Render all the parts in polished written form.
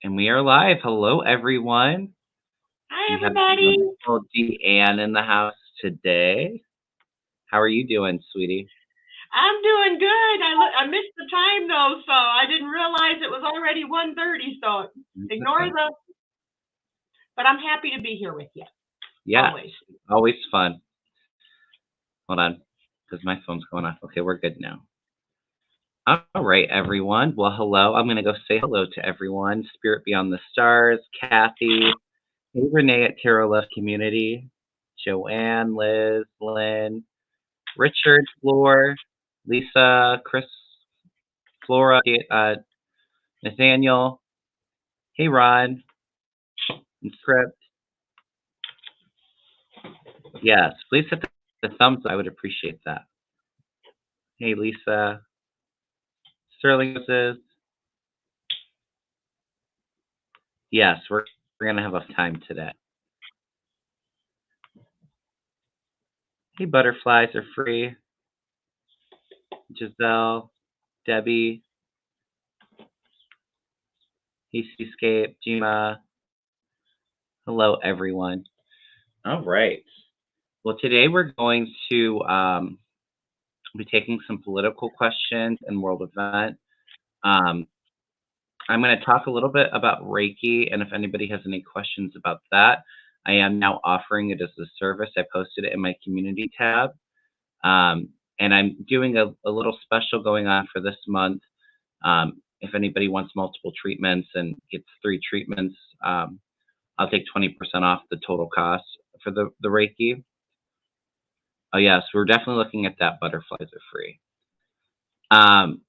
And we are live. Hello, everyone. Hi, We have everybody. wonderful Deann in the house today. How are you doing, sweetie? I'm doing good. I missed the time though, so I didn't realize it was already 1:30. So ignore Okay. the. But I'm happy to be here with you. Yeah, Always. always fun. Hold on, because my phone's going off. Okay, we're good now. All right, everyone. Well, hello. I'm going to go say hello to everyone. Spirit Beyond the Stars, Kathy, hey, Renee at Tarot Love Community, Joanne, Liz, Lynn, Richard, Floor, Lisa, Chris, Flora, Nathaniel, hey, Ron, and Script. Yes, please hit the thumbs up. I would appreciate that. Hey, Lisa, Sterling says, yes, we're going to have a time today. Hey, butterflies are free. Giselle, Debbie, hey, Seascape, Jima. Hello, everyone. All right. Well, today we're going to be taking some political questions and world event. I'm going to talk a little bit about Reiki, and if anybody has any questions about that, I am now offering it as a service. I posted it in my community tab, and I'm doing a little special going on for this month. If anybody wants multiple treatments and gets 3 treatments, I'll take 20% off the total cost for the Reiki. Oh, yes, we're definitely looking at that. Butterflies are free. So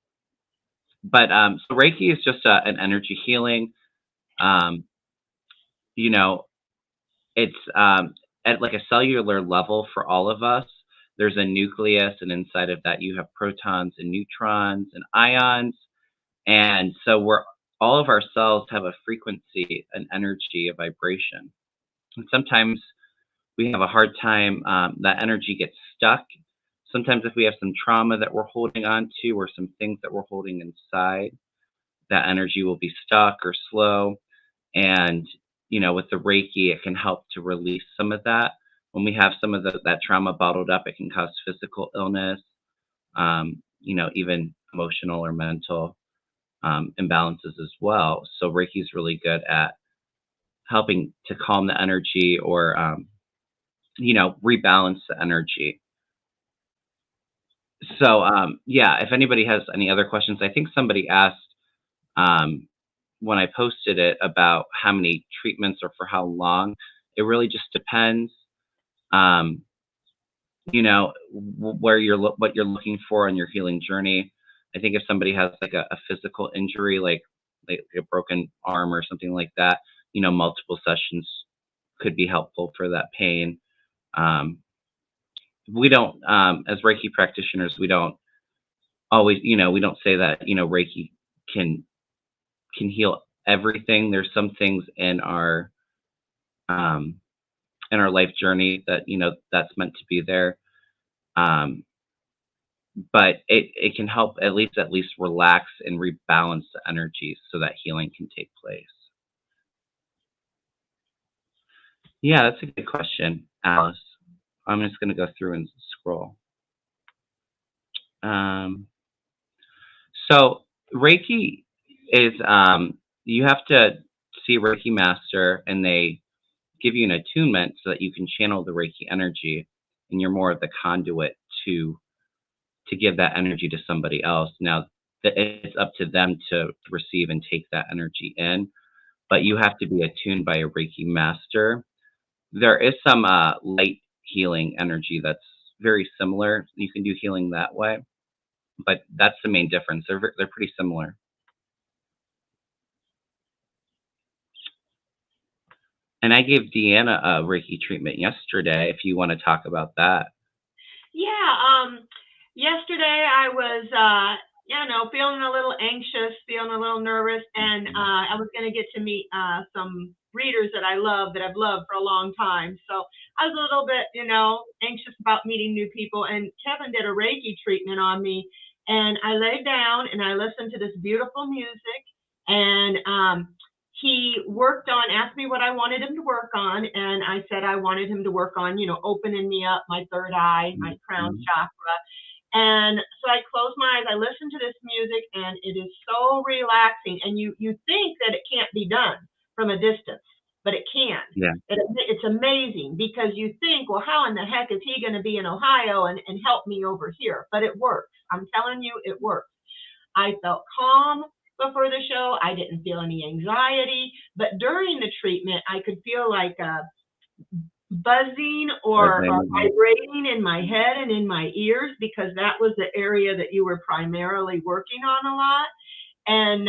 Reiki is just an energy healing. You know, it's at like a cellular level for all of us. There's a nucleus, and inside of that, you have protons and neutrons and ions. And so all of our cells have a frequency, an energy, a vibration. And sometimes we have a hard time, that energy gets stuck. Sometimes if we have some trauma that we're holding on to or some things that we're holding inside, that energy will be stuck or slow. And, with the Reiki, it can help to release some of that. When we have some of that trauma bottled up, it can cause physical illness, even emotional or mental imbalances as well. So Reiki is really good at helping to calm the energy or, rebalance the energy. So, if anybody has any other questions, I think somebody asked when I posted it about how many treatments or for how long. It really just depends, what you're looking for on your healing journey. I think if somebody has like a physical injury, like a broken arm or something like that, multiple sessions could be helpful for that pain. We don't, as Reiki practitioners, we don't always, we don't say that, Reiki can heal everything. There's some things in our life journey that, that's meant to be there. But it can help at least relax and rebalance the energy so that healing can take place. Yeah, that's a good question, Alice. I'm just going to go through and scroll. So Reiki is, you have to see a Reiki master, and they give you an attunement so that you can channel the Reiki energy, and you're more of the conduit to give that energy to somebody else. Now, it's up to them to receive and take that energy in, but you have to be attuned by a Reiki master. There is some light healing energy that's very similar. You can do healing that way, but that's the main difference. They're pretty similar. And I gave Deann a Reiki treatment yesterday, if you want to talk about that. Yeah. Yesterday I was, feeling a little anxious, feeling a little nervous, and I was going to get to meet some readers that I've loved for a long time. So I was a little bit, anxious about meeting new people. And Kevin did a Reiki treatment on me, and I laid down and I listened to this beautiful music, and he he asked me what I wanted him to work on, and I said I wanted him to work on, opening me up, my third eye, my crown chakra. And so I close my eyes, I listen to this music, and it is so relaxing. And you think that it can't be done from a distance, but it can. Yeah. It's amazing, because you think, well, how in the heck is he going to be in Ohio and help me over here? But it works. I'm telling you, it works. I felt calm before the show. I didn't feel any anxiety. But during the treatment, I could feel like buzzing or vibrating in my head and in my ears, because that was the area that you were primarily working on a lot. And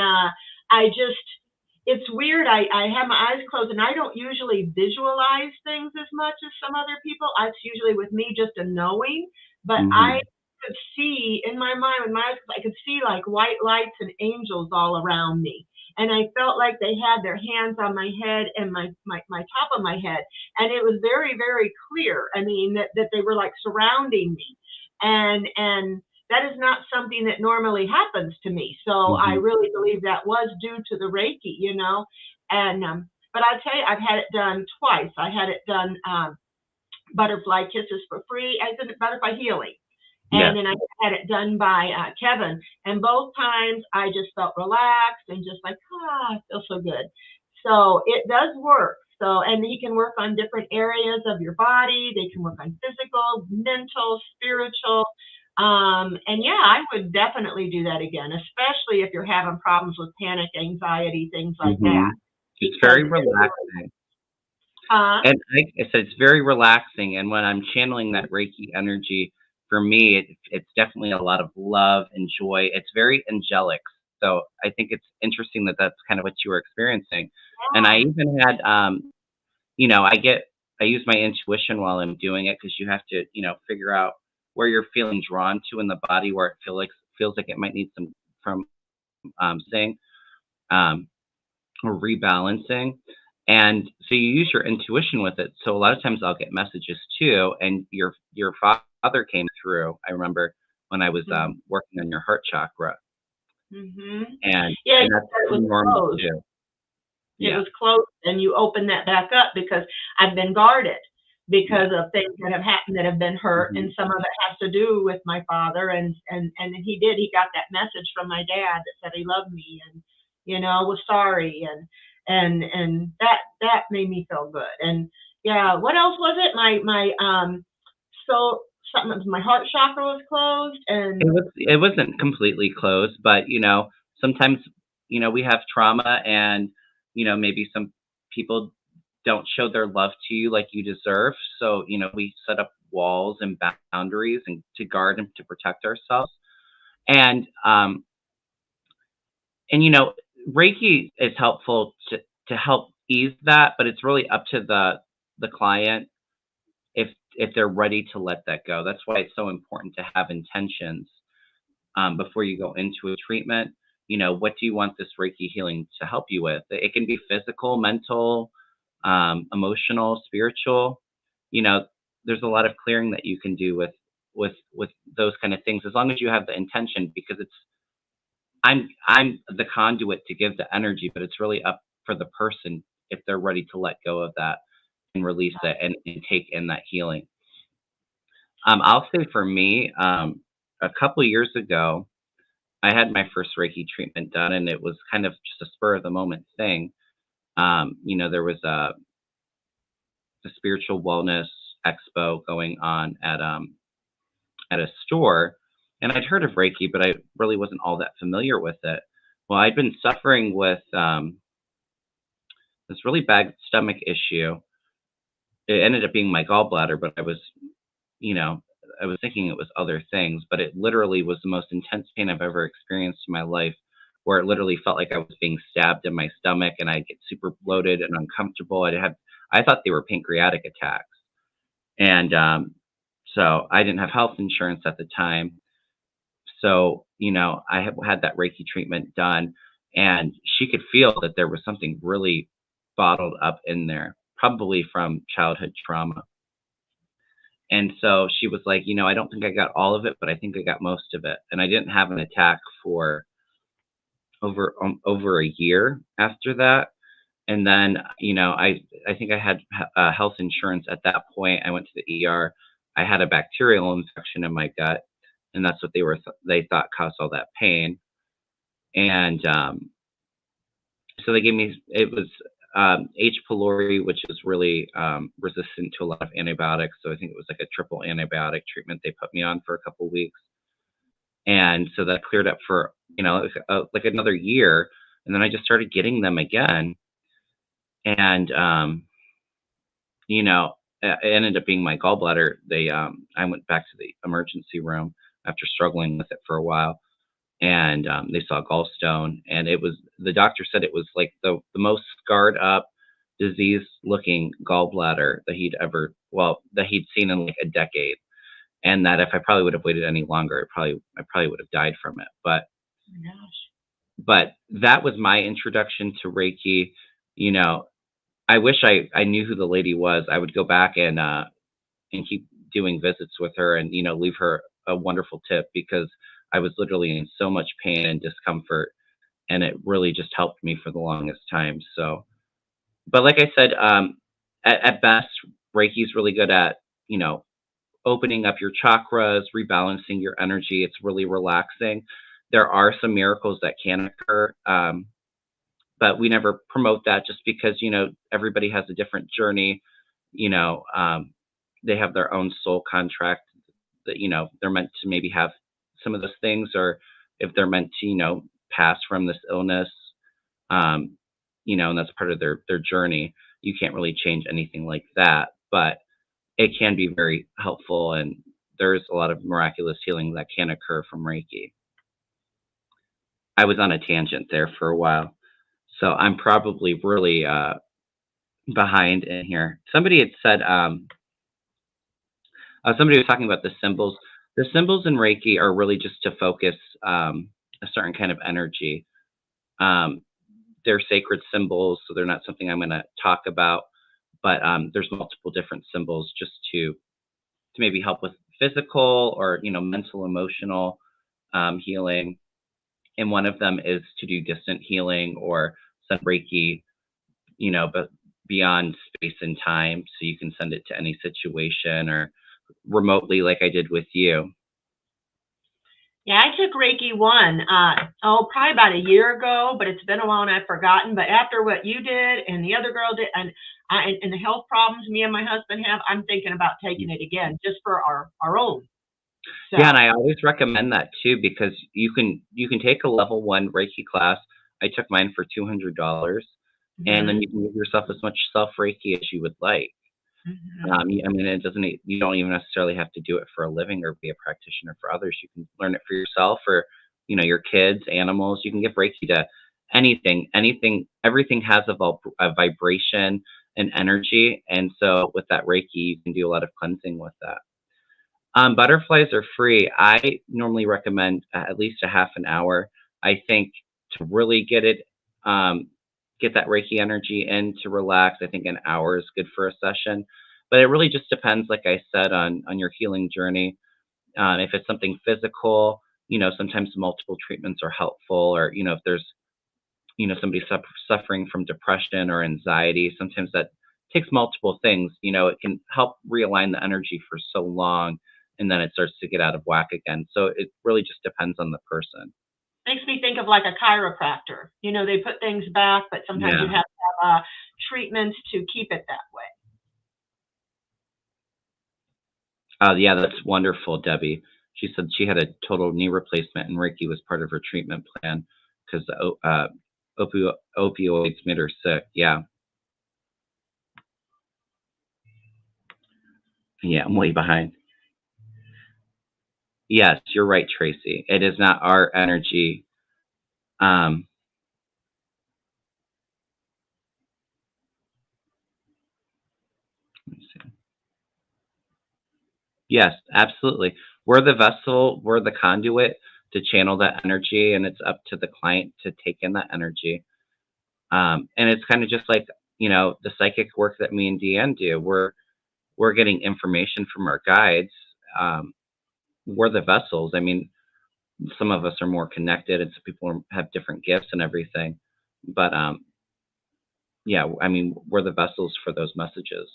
it's weird. I have my eyes closed, and I don't usually visualize things as much as some other people. It's usually with me just a knowing, but I could see in my mind, with my eyes, I could see like white lights and angels all around me. And I felt like they had their hands on my head and my top of my head. And it was very, very clear. I mean, that they were like surrounding me. And that is not something that normally happens to me. So I really believe that was due to the Reiki, And but I'll tell you, I've had it done twice. I had it done butterfly kisses for free. I did butterfly healing. And then I had it done by Kevin. And both times I just felt relaxed and just like, it feels so good. So it does work. So, and he can work on different areas of your body. They can work on physical, mental, spiritual. And yeah, I would definitely do that again, especially if you're having problems with panic, anxiety, things like that. It's very relaxing. And like I said, it's very relaxing. And when I'm channeling that Reiki energy, for me, it's definitely a lot of love and joy. It's very angelic. So I think it's interesting that that's kind of what you were experiencing. And I even had, I use my intuition while I'm doing it, because you have to, figure out where you're feeling drawn to in the body, where it feels like it might need some saying or rebalancing. And so you use your intuition with it. So a lot of times I'll get messages too. And your father came through. I remember when I was working on your heart chakra. And that's normal too. It was closed, and you open that back up, because I've been guarded because of things that have happened that have been hurt, and some of it has to do with my father. And he got that message from my dad that said he loved me and was sorry, and that made me feel good. And what else was it? My heart chakra was closed, and it wasn't completely closed, but sometimes we have trauma, and maybe some people don't show their love to you like you deserve. So we set up walls and boundaries and to guard and to protect ourselves. And Reiki is helpful to help ease that, but it's really up to the client if they're ready to let that go. That's why it's so important to have intentions before you go into a treatment. What do you want this Reiki healing to help you with? It can be physical, mental, emotional, spiritual. There's a lot of clearing that you can do with those kind of things, as long as you have the intention, because I'm the conduit to give the energy, but it's really up for the person if they're ready to let go of that and release it and take in that healing. I'll say for me, a couple years ago, I had my first Reiki treatment done, and it was kind of just a spur of the moment thing. There was a spiritual wellness expo going on at a store, and I'd heard of Reiki, but I really wasn't all that familiar with it. Well, I'd been suffering with this really bad stomach issue. It ended up being my gallbladder, but I was thinking it was other things, but it literally was the most intense pain I've ever experienced in my life, where it literally felt like I was being stabbed in my stomach, and I'd get super bloated and uncomfortable. I thought they were pancreatic attacks. And so I didn't have health insurance at the time. So, I had that Reiki treatment done, and she could feel that there was something really bottled up in there, probably from childhood trauma. And so she was like, I don't think I got all of it, but I think I got most of it. And I didn't have an attack for over a year after that. And then, I think I had health insurance at that point. I went to the ER. I had a bacterial infection in my gut, and that's what they thought caused all that pain. And so they gave me it was H. pylori, which is really resistant to a lot of antibiotics. So I think it was like a triple antibiotic treatment they put me on for a couple weeks, and so that cleared up for like another year, and then I just started getting them again, and it ended up being my gallbladder. I went back to the emergency room after struggling with it for a while, and they saw gallstone, and the doctor said it was like the most scarred up, disease looking gallbladder that he'd seen in like a decade, and that if I probably would have waited any longer, I probably would have died from it. Oh my gosh. But that was my introduction to Reiki. You know, I wish I knew who the lady was. I would go back and keep doing visits with her, and leave her a wonderful tip, because I was literally in so much pain and discomfort, and it really just helped me for the longest time. So, but like I said, at best, Reiki is really good at opening up your chakras, rebalancing your energy. It's really relaxing. There are some miracles that can occur, but we never promote that, just because everybody has a different journey. You know, they have their own soul contract that they're meant to maybe have some of those things, or if they're meant to pass from this illness, um, and that's part of their journey. You can't really change anything like that, but it can be very helpful, and there's a lot of miraculous healing that can occur from Reiki. I was on a tangent there for a while, so I'm probably really behind in here. Somebody had said, somebody was talking about the symbols. The symbols in Reiki are really just to focus a certain kind of energy. Um, they're sacred symbols, so they're not something I'm going to talk about. But there's multiple different symbols just to maybe help with physical or mental, emotional healing. And one of them is to do distant healing or send Reiki, but beyond space and time, so you can send it to any situation or remotely, like I did with you. Yeah, I took Reiki 1, probably about a year ago, but it's been a while and I've forgotten. But after what you did and the other girl did, and the health problems me and my husband have, I'm thinking about taking it again, just for our own. So. Yeah, and I always recommend that too, because you can take a level 1 Reiki class. I took mine for $200, and then you can give yourself as much self Reiki as you would like. I mean, it doesn't. You don't even necessarily have to do it for a living or be a practitioner for others. You can learn it for yourself, or your kids, animals. You can give Reiki to anything. Everything has a vibration and energy, and so with that Reiki, you can do a lot of cleansing with that. Butterflies are free. I normally recommend at least a half an hour. I think to really get that Reiki energy in, to relax, I think an hour is good for a session. But it really just depends, like I said, on your healing journey. If it's something physical, sometimes multiple treatments are helpful, or if there's somebody suffering from depression or anxiety, sometimes that takes multiple things. It can help realign the energy for so long, and then it starts to get out of whack again. So it really just depends on the person. Makes me think of like a chiropractor. They put things back, but sometimes you have to have treatments to keep it that way. Yeah, that's wonderful, Debbie. She said she had a total knee replacement, and Reiki was part of her treatment plan because the opioids made her sick. Yeah. Yeah, I'm way behind. Yes, you're right, Tracy. It is not our energy. Let me see. Yes, absolutely. We're the vessel, we're the conduit to channel that energy, and it's up to the client to take in that energy. And it's kind of just like, the psychic work that me and Deann do. We're getting information from our guides. We're the vessels. I mean, some of us are more connected, and some people have different gifts and everything. But yeah, I mean, we're the vessels for those messages.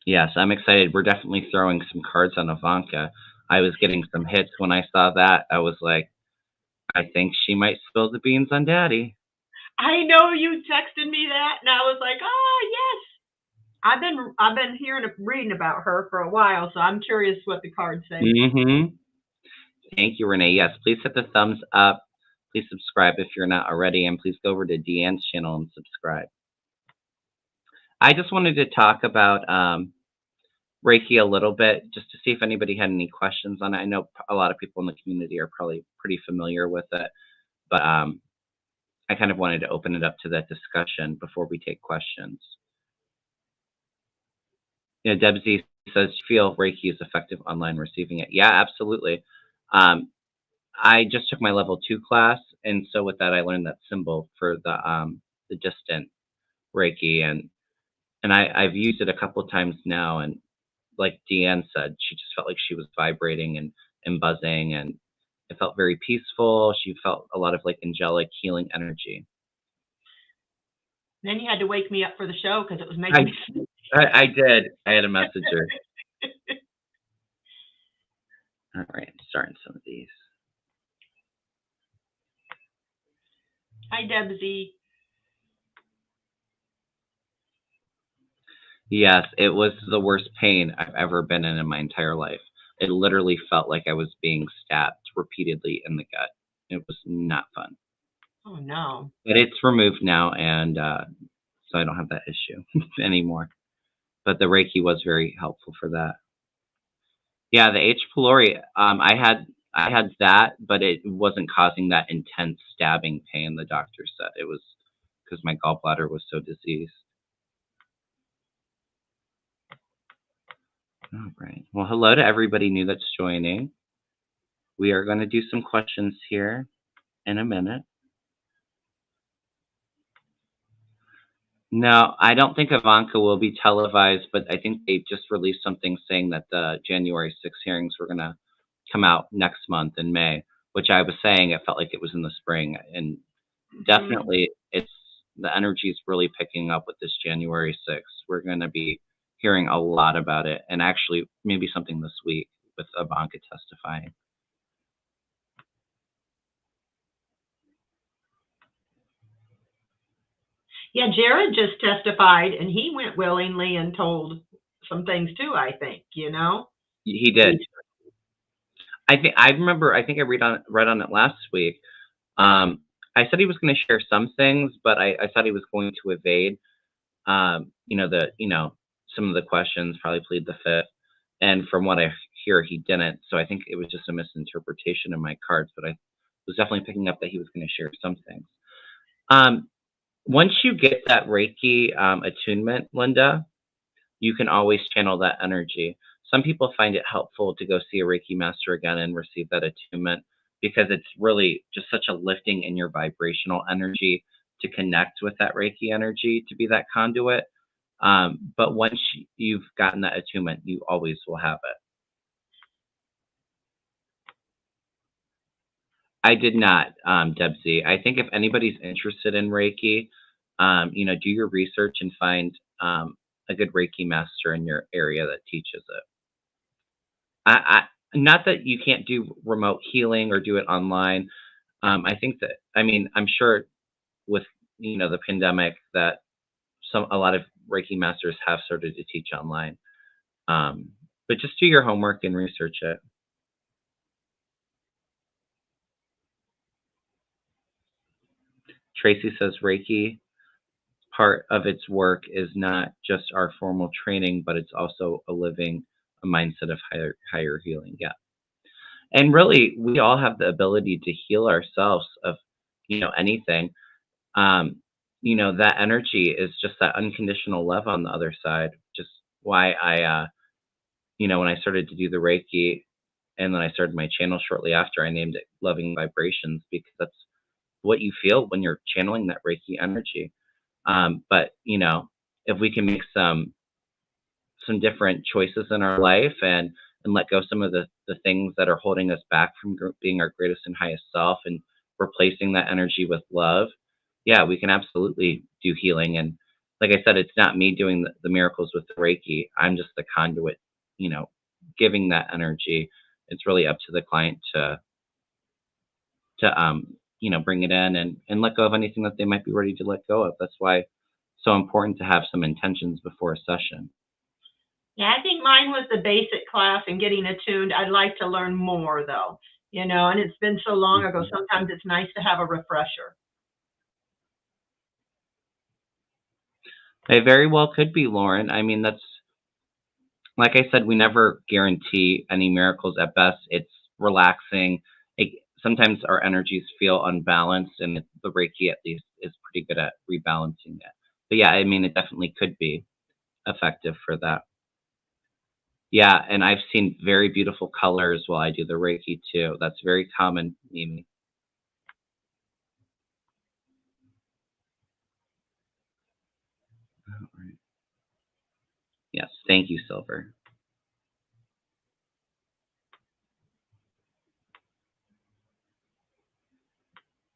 Yes, I'm excited. We're definitely throwing some cards on Ivanka. I was getting some hits when I saw that. I was like, I think she might spill the beans on Daddy. I know you texted me that, and I was like, oh yes. I've been reading about her for a while, so I'm curious what the cards say. Mm-hmm. Thank you, Renee. Yes, please hit the thumbs up. Please subscribe if you're not already, and please go over to Deann's channel and subscribe. I just wanted to talk about Reiki a little bit, just to see if anybody had any questions on it. I know a lot of people in the community are probably pretty familiar with it, but I kind of wanted to open it up to that discussion before we take questions. You know, Debsy says, feel Reiki is effective online receiving it. Yeah, absolutely. I just took my level 2 class, and so with that, I learned that symbol for the distant Reiki, and I've used it a couple of times now, and like Deann said, she just felt like she was vibrating and buzzing, and it felt very peaceful. She felt a lot of like angelic healing energy. Then you had to wake me up for the show because it was making me sleep. I did. I had a messenger. All right, starting some of these. Hi, Debsy. Yes, it was the worst pain I've ever been in my entire life. It literally felt like I was being stabbed repeatedly in the gut. It was not fun. Oh, no. But it's removed now, and so I don't have that issue anymore. But the Reiki was very helpful for that. Yeah, the H. pylori, I had that, but it wasn't causing that intense stabbing pain, the doctor said. It was because my gallbladder was so diseased. All right. Well, hello to everybody new that's joining. We are going to do some questions here in a minute. No, I don't think Ivanka will be televised, but I think they just released something saying that the January 6th hearings were going to come out next month in May, which I was saying it felt like it was in the spring. And definitely the energy is really picking up with this January 6th. We're going to be hearing a lot about it, and actually maybe something this week with Ivanka testifying. Yeah, Jared just testified, and he went willingly and told some things too, I think, you know? He did. I think I read on it last week. I said he was going to share some things, but I thought he was going to evade some of the questions, probably plead the fifth. And from what I hear, he didn't. So I think it was just a misinterpretation of my cards, but I was definitely picking up that he was going to share some things. Once you get that Reiki attunement, Linda, you can always channel that energy. Some people find it helpful to go see a Reiki master again and receive that attunement because it's really just such a lifting in your vibrational energy to connect with that Reiki energy, to be that conduit. But once you've gotten that attunement, you always will have it. I did not, Debsy. I think if anybody's interested in Reiki, do your research and find a good Reiki master in your area that teaches it. Not that you can't do remote healing or do it online. I think that, I'm sure with, the pandemic that a lot of Reiki masters have started to teach online. But just do your homework and research it. Tracy says Reiki, part of its work is not just our formal training, but it's also a mindset of higher healing. Yeah. And really, we all have the ability to heal ourselves of, anything. That energy is just that unconditional love on the other side. Just why I, when I started to do the Reiki and then I started my channel shortly after, I named it Loving Vibrations because that's what you feel when you're channeling that Reiki energy. But, if we can make some different choices in our life and let go of some of the things that are holding us back from being our greatest and highest self, and replacing that energy with love, yeah, we can absolutely do healing. And like I said, it's not me doing the miracles with the Reiki. I'm just the conduit, giving that energy. It's really up to the client to bring it in and let go of anything that they might be ready to let go of. That's why it's so important to have some intentions before a session. Yeah, I think mine was the basic class and getting attuned. I'd like to learn more though, and it's been so long ago. Sometimes it's nice to have a refresher. They very well could be, Lauren. I mean, that's, like I said, we never guarantee any miracles. At best, it's relaxing. Sometimes our energies feel unbalanced, and the Reiki, at least, is pretty good at rebalancing it. But yeah, I mean, it definitely could be effective for that. Yeah, and I've seen very beautiful colors while I do the Reiki too. That's very common, Mimi. All right. Yes, thank you, Silver.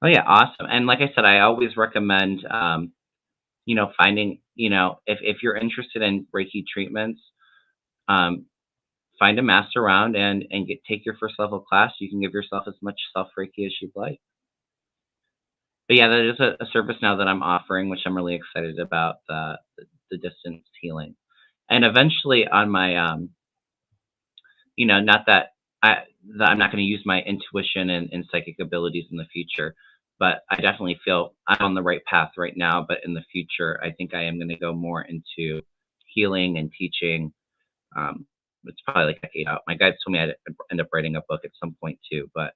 Oh yeah, awesome. And like I said, I always recommend, finding, if you're interested in Reiki treatments, um, find a master around and take your first level class. You can give yourself as much self Reiki as you'd like. But yeah, that is a service now that I'm offering, which I'm really excited about, the distance healing. And eventually on my, not that I'm not going to use my intuition and psychic abilities in the future, but I definitely feel I'm on the right path right now. But in the future, I think I am going to go more into healing and teaching. It's probably like a decade out. My guides told me I'd end up writing a book at some point too, but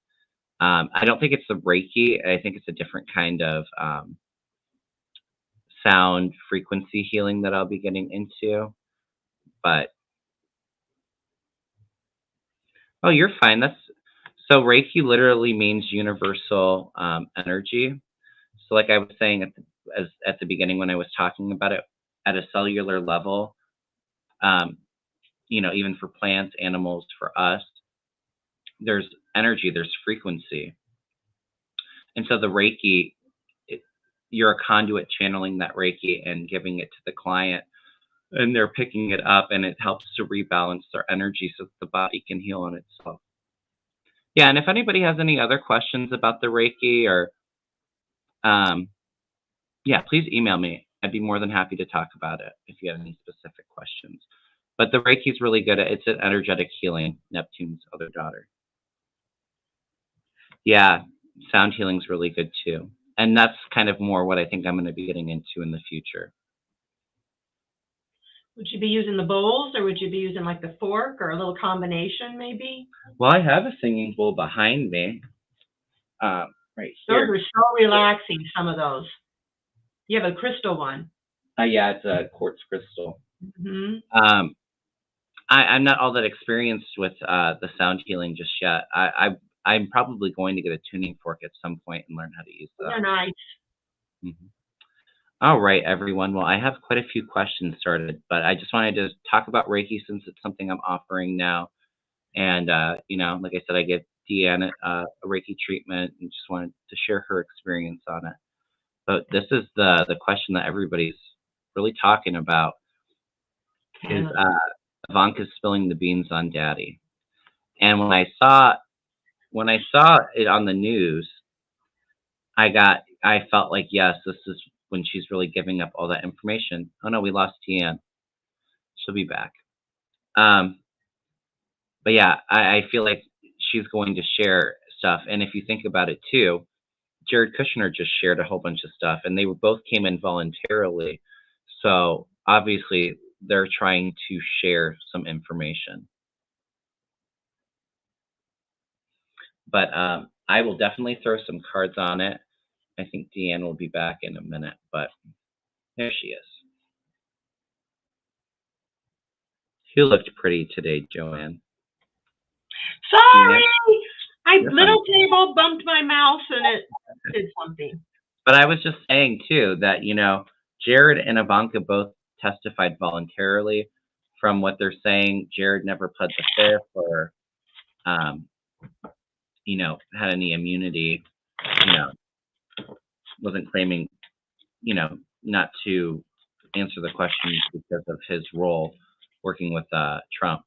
I don't think it's the Reiki. I think it's a different kind of sound frequency healing that I'll be getting into. But oh, you're fine. So Reiki literally means universal energy. So like I was saying at the beginning when I was talking about it, at a cellular level, even for plants, animals, for us, there's energy, there's frequency. And so the Reiki, you're a conduit channeling that Reiki and giving it to the client, and they're picking it up, and it helps to rebalance their energy so that the body can heal on itself. Yeah, and if anybody has any other questions about the Reiki or, yeah, please email me. I'd be more than happy to talk about it if you have any specific questions. But the Reiki is really good. It's an energetic healing, Neptune's other daughter. Yeah, sound healing is really good too. And that's kind of more what I think I'm going to be getting into in the future. Would you be using the bowls, or would you be using like the fork, or a little combination maybe? Well, I have a singing bowl behind me, right here. Those are so relaxing, some of those. You have a crystal one. Yeah, it's a quartz crystal. Mm-hmm. I'm not all that experienced with the sound healing just yet. I'm probably going to get a tuning fork at some point and learn how to use that. They're nice. Mm-hmm. All right, everyone. Well, I have quite a few questions started, but I just wanted to talk about Reiki since it's something I'm offering now. And, like I said, I give Deann a Reiki treatment and just wanted to share her experience on it. But this is the question that everybody's really talking about is Ivanka's spilling the beans on Daddy. And when I saw it on the news, I felt like, yes, this is when she's really giving up all that information. Oh no, we lost Deann. She'll be back. But yeah, I feel like she's going to share stuff. And if you think about it too, Jared Kushner just shared a whole bunch of stuff, and they both came in voluntarily. So obviously they're trying to share some information. But I will definitely throw some cards on it. I think Deann will be back in a minute, but there she is. You looked pretty today, Joanne. Sorry! My little table bumped my mouse and it did something. But I was just saying, too, that, Jared and Ivanka both testified voluntarily from what they're saying, Jared never pled the fifth or, had any immunity, wasn't claiming, not to answer the questions because of his role working with Trump.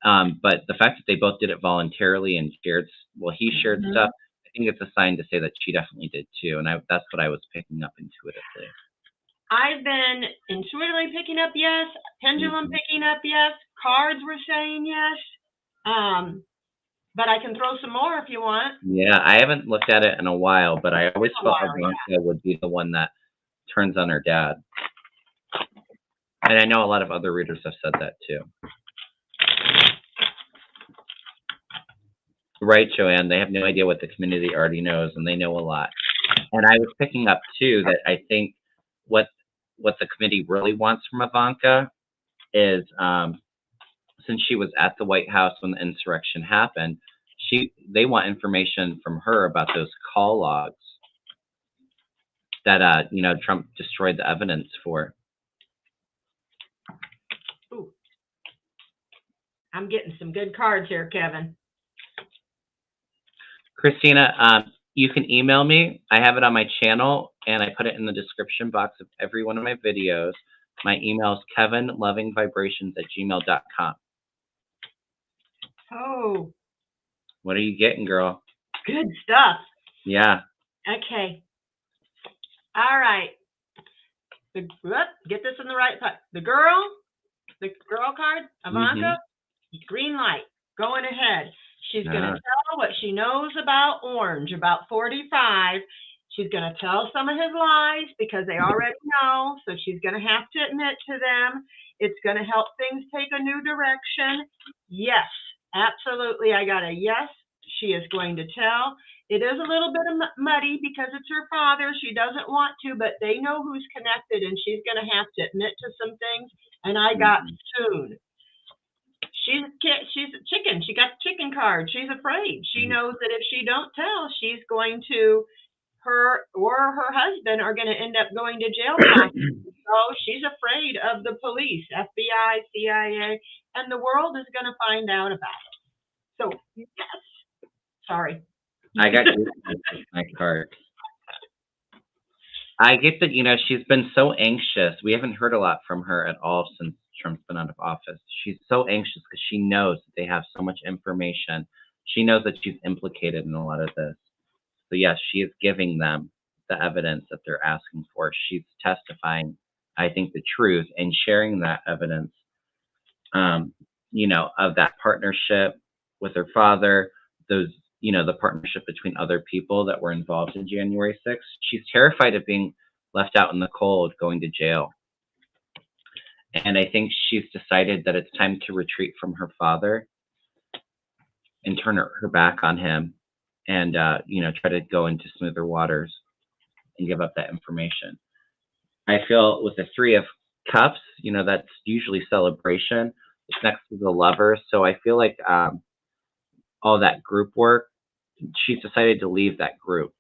But the fact that they both did it voluntarily and he shared stuff, I think it's a sign to say that she definitely did too. And that's what I was picking up intuitively. I've been intuitively picking up yes, pendulum picking up yes, cards were saying yes. But I can throw some more if you want. Yeah, I haven't looked at it in a while, but I always felt Ivanka would be the one that turns on her dad. And I know a lot of other readers have said that too. Right, Joanne, they have no idea what the community already knows, and they know a lot. And I was picking up too that I think what the committee really wants from Ivanka is, since she was at the White House when the insurrection happened, they want information from her about those call logs that Trump destroyed the evidence for. Ooh. I'm getting some good cards here, Kevin. Christina, you can email me. I have it on my channel, and I put it in the description box of every one of my videos. My email is kevinlovingvibrations@gmail.com. Oh. What are you getting, girl? Good stuff. Yeah. Okay. All right. Get this in the right spot. The girl card, Ivanka, green light, going ahead. She's going to tell what she knows about Orange, about 45. She's going to tell some of his lies because they already know, so she's going to have to admit to them. It's going to help things take a new direction. Yes, absolutely. I got a yes. She is going to tell. It is a little bit muddy because it's her father. She doesn't want to, but they know who's connected, and she's going to have to admit to some things. And I got soon. She's a chicken. She got the chicken card. She's afraid. She knows that if she don't tell, she's going to, her or her husband are going to end up going to jail. So she's afraid of the police, FBI, CIA, and the world is going to find out about it. So, yes. Sorry. I got my card. I get that, she's been so anxious. We haven't heard a lot from her at all since Trump's been out of office. She's so anxious because she knows that they have so much information. She knows that she's implicated in a lot of this. So yes, she is giving them the evidence that they're asking for. She's testifying, I think, the truth and sharing that evidence, of that partnership with her father, those, the partnership between other people that were involved in January 6th. She's terrified of being left out in the cold, going to jail. And I think she's decided that it's time to retreat from her father and turn her back on him and, try to go into smoother waters and give up that information. I feel with the Three of Cups, that's usually celebration. It's next to the Lovers. So I feel like all that group work, she's decided to leave that group.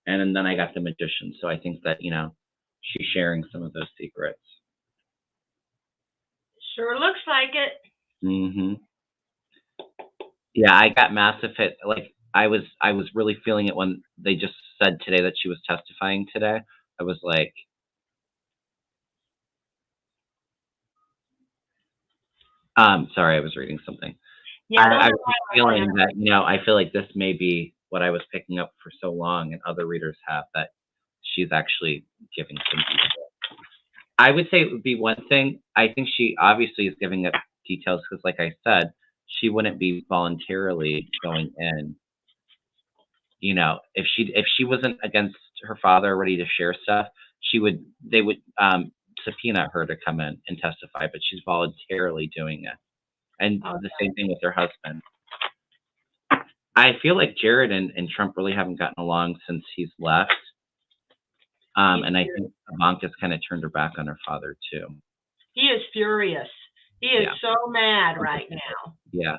And then I got the Magician. So I think that, she's sharing some of those secrets. Sure looks like it. Yeah, I got massive hit. Like I was really feeling it when they just said today that she was testifying today. I was like, sorry, I was reading something. Yeah, I was feeling that, I feel like this may be what I was picking up for so long, and other readers have, that she's actually giving some details. I would say it would be one thing. I think she obviously is giving up details because, like I said, she wouldn't be voluntarily going in. If she wasn't against her father, ready to share stuff, they would subpoena her to come in and testify, but she's voluntarily doing it. And the same thing with her husband. I feel like Jared and Trump really haven't gotten along since he's left. And I think Ivanka's kind of turned her back on her father too. He is furious. He is so mad right now. Yeah.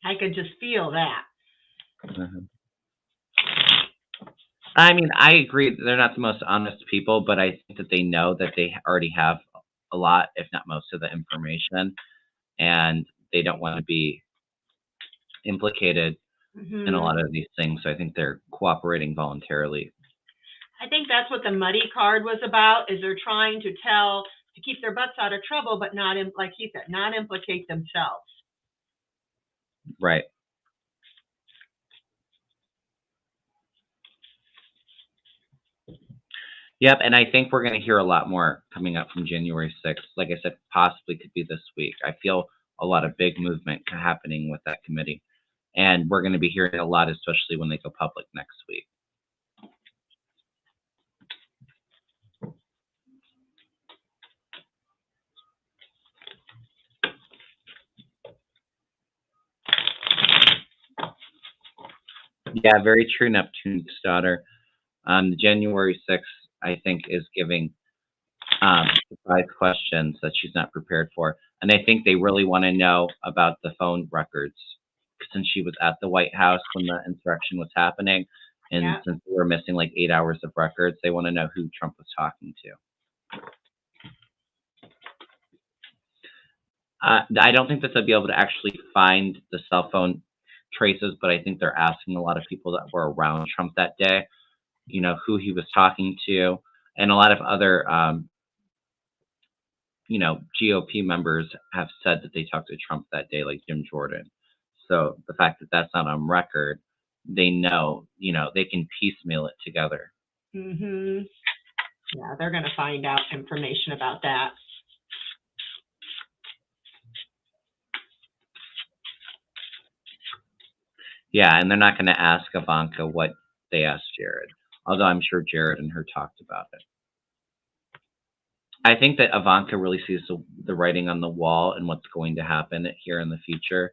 I could just feel that. I mean, I agree. They're not the most honest people, but I think that they know that they already have a lot, if not most of the information, and they don't want to be implicated in a Hmm. lot of these things. So I think they're cooperating voluntarily. I think that's what the muddy card was about, is they're trying to keep their butts out of trouble, but not, like he said, not implicate themselves. Right. Yep, and I think we're going to hear a lot more coming up from January 6th. Like I said, possibly could be this week. I feel a lot of big movement happening with that committee, and we're going to be hearing a lot, especially when they go public next week. Yeah, very true, Neptune's daughter. The January 6th, I think, is giving surprise questions that she's not prepared for. And I think they really want to know about the phone records since she was at the White House when the insurrection was happening. And Yeah. since we were missing like 8 hours of records, they want to know who Trump was talking to. I don't think that they'll be able to actually find the cell phone traces, but I think they're asking a lot of people that were around Trump that day, who he was talking to, and a lot of other, GOP members have said that they talked to Trump that day, like Jim Jordan. So the fact that that's not on record, they know, they can piecemeal it together. Hmm. Yeah, they're going to find out information about that. Yeah, and they're not going to ask Ivanka what they asked Jared, although I'm sure Jared and her talked about it. I think that Ivanka really sees the writing on the wall and what's going to happen here in the future.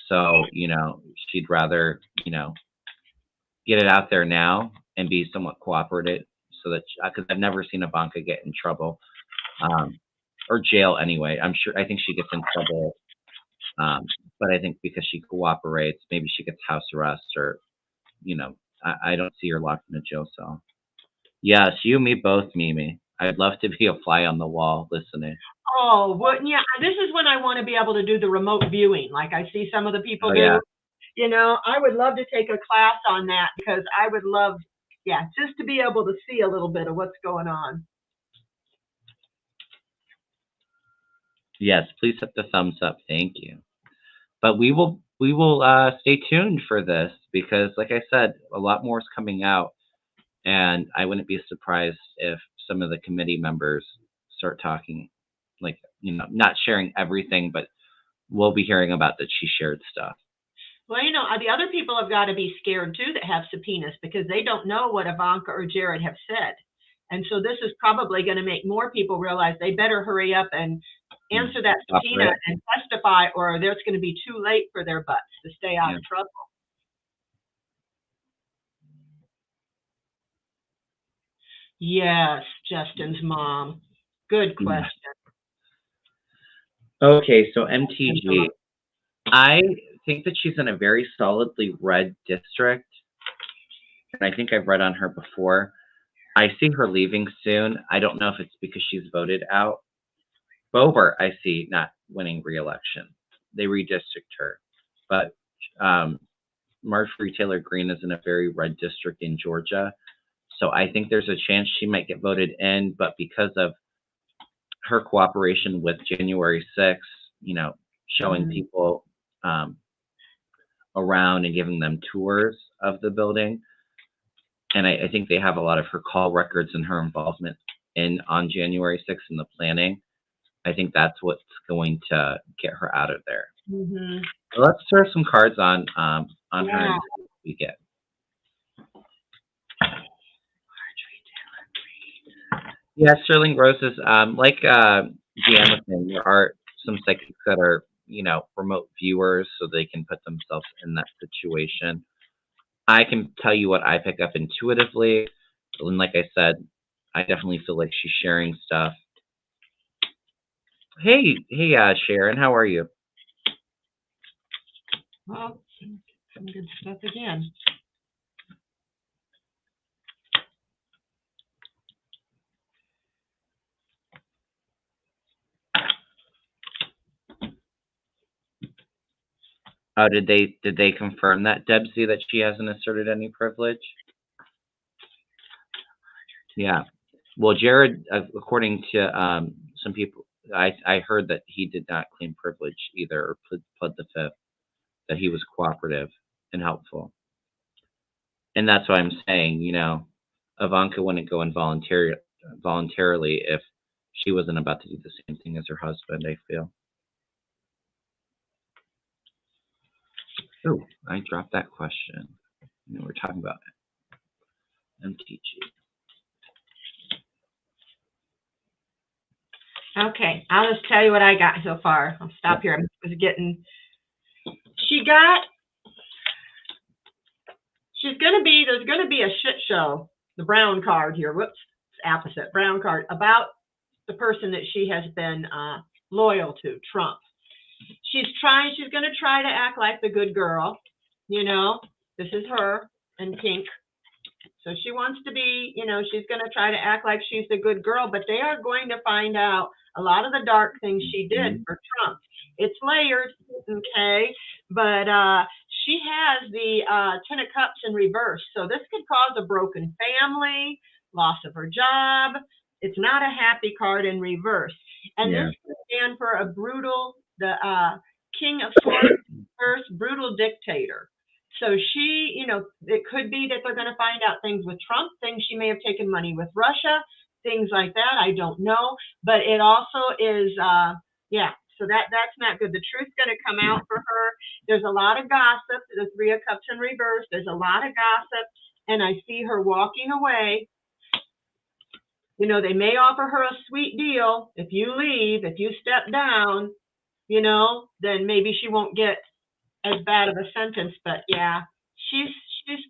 So, she'd rather, get it out there now and be somewhat cooperative so that, because I've never seen Ivanka get in trouble or jail anyway. I think she gets in trouble, but I think because she cooperates, maybe she gets house arrest or, I don't see her locked in a jail cell. Yes, you, me, both, Mimi. I'd love to be a fly on the wall listening. Oh, well, yeah, this is when I want to be able to do the remote viewing, like I see some of the people Oh, do. yeah. I would love to take a class on that because I would love, just to be able to see a little bit of what's going on. Yes, please hit the thumbs up. Thank you. But we will stay tuned for this because, like I said, a lot more is coming out, and I wouldn't be surprised if some of the committee members start talking, like not sharing everything, but we'll be hearing about that she shared stuff. Well, the other people have got to be scared too that have subpoenas because they don't know what Ivanka or Jared have said. And so this is probably going to make more people realize they better hurry up and answer that subpoena and testify, or there's going to be too late for their butts to stay out of trouble. Yes, Justin's mom. Good question. Okay, so MTG. I think that she's in a very solidly red district, and I think I've read on her before. I see her leaving soon. I don't know if it's because she's voted out. Boebert, I see not winning re-election. They redistrict her. But Marjorie Taylor Greene is in a very red district in Georgia. So I think there's a chance she might get voted in. But because of her cooperation with January 6th, showing people around and giving them tours of the building. And I think they have a lot of her call records and her involvement on January 6th in the planning. I think that's what's going to get her out of there. Mm-hmm. So let's throw some cards on her and see what we get. Yeah, Sterling Roses. Like Deann was saying, there are some psychics that are, remote viewers, so they can put themselves in that situation. I can tell you what I pick up intuitively, and like I said, I definitely feel like she's sharing stuff. Hey, Sharon, how are you? Well, some good stuff again. Oh, did they confirm that, Debsy, that she hasn't asserted any privilege? Yeah. Well, Jared, according to some people, I heard that he did not claim privilege either, or pled the fifth, that he was cooperative and helpful. And that's why I'm saying, Ivanka wouldn't go voluntarily if she wasn't about to do the same thing as her husband, I feel. Oh, I dropped that question. We're talking about MTG. Okay, I'll just tell you what I got so far. I'll stop here. She's there's gonna be a shit show. The brown card here, whoops, it's opposite, brown card, about the person that she has been loyal to, Trump. She's gonna try to act like the good girl, this is her in pink. So she wants to be, she's going to try to act like she's the good girl, but they are going to find out a lot of the dark things she did for Trump. It's layered, okay? But she has the Ten of Cups in reverse. So this could cause a broken family, loss of her job. It's not a happy card in reverse. And this could stand for a the King of Swords reverse, brutal dictator. So she, it could be that they're going to find out things with Trump, things she may have taken money with Russia, things like that. I don't know. But it also is, so that's not good. The truth's going to come out for her. There's a lot of gossip. The Three of Cups in reverse. There's a lot of gossip. And I see her walking away. They may offer her a sweet deal. If you leave, if you step down, then maybe she won't get as bad of a sentence, but yeah, she's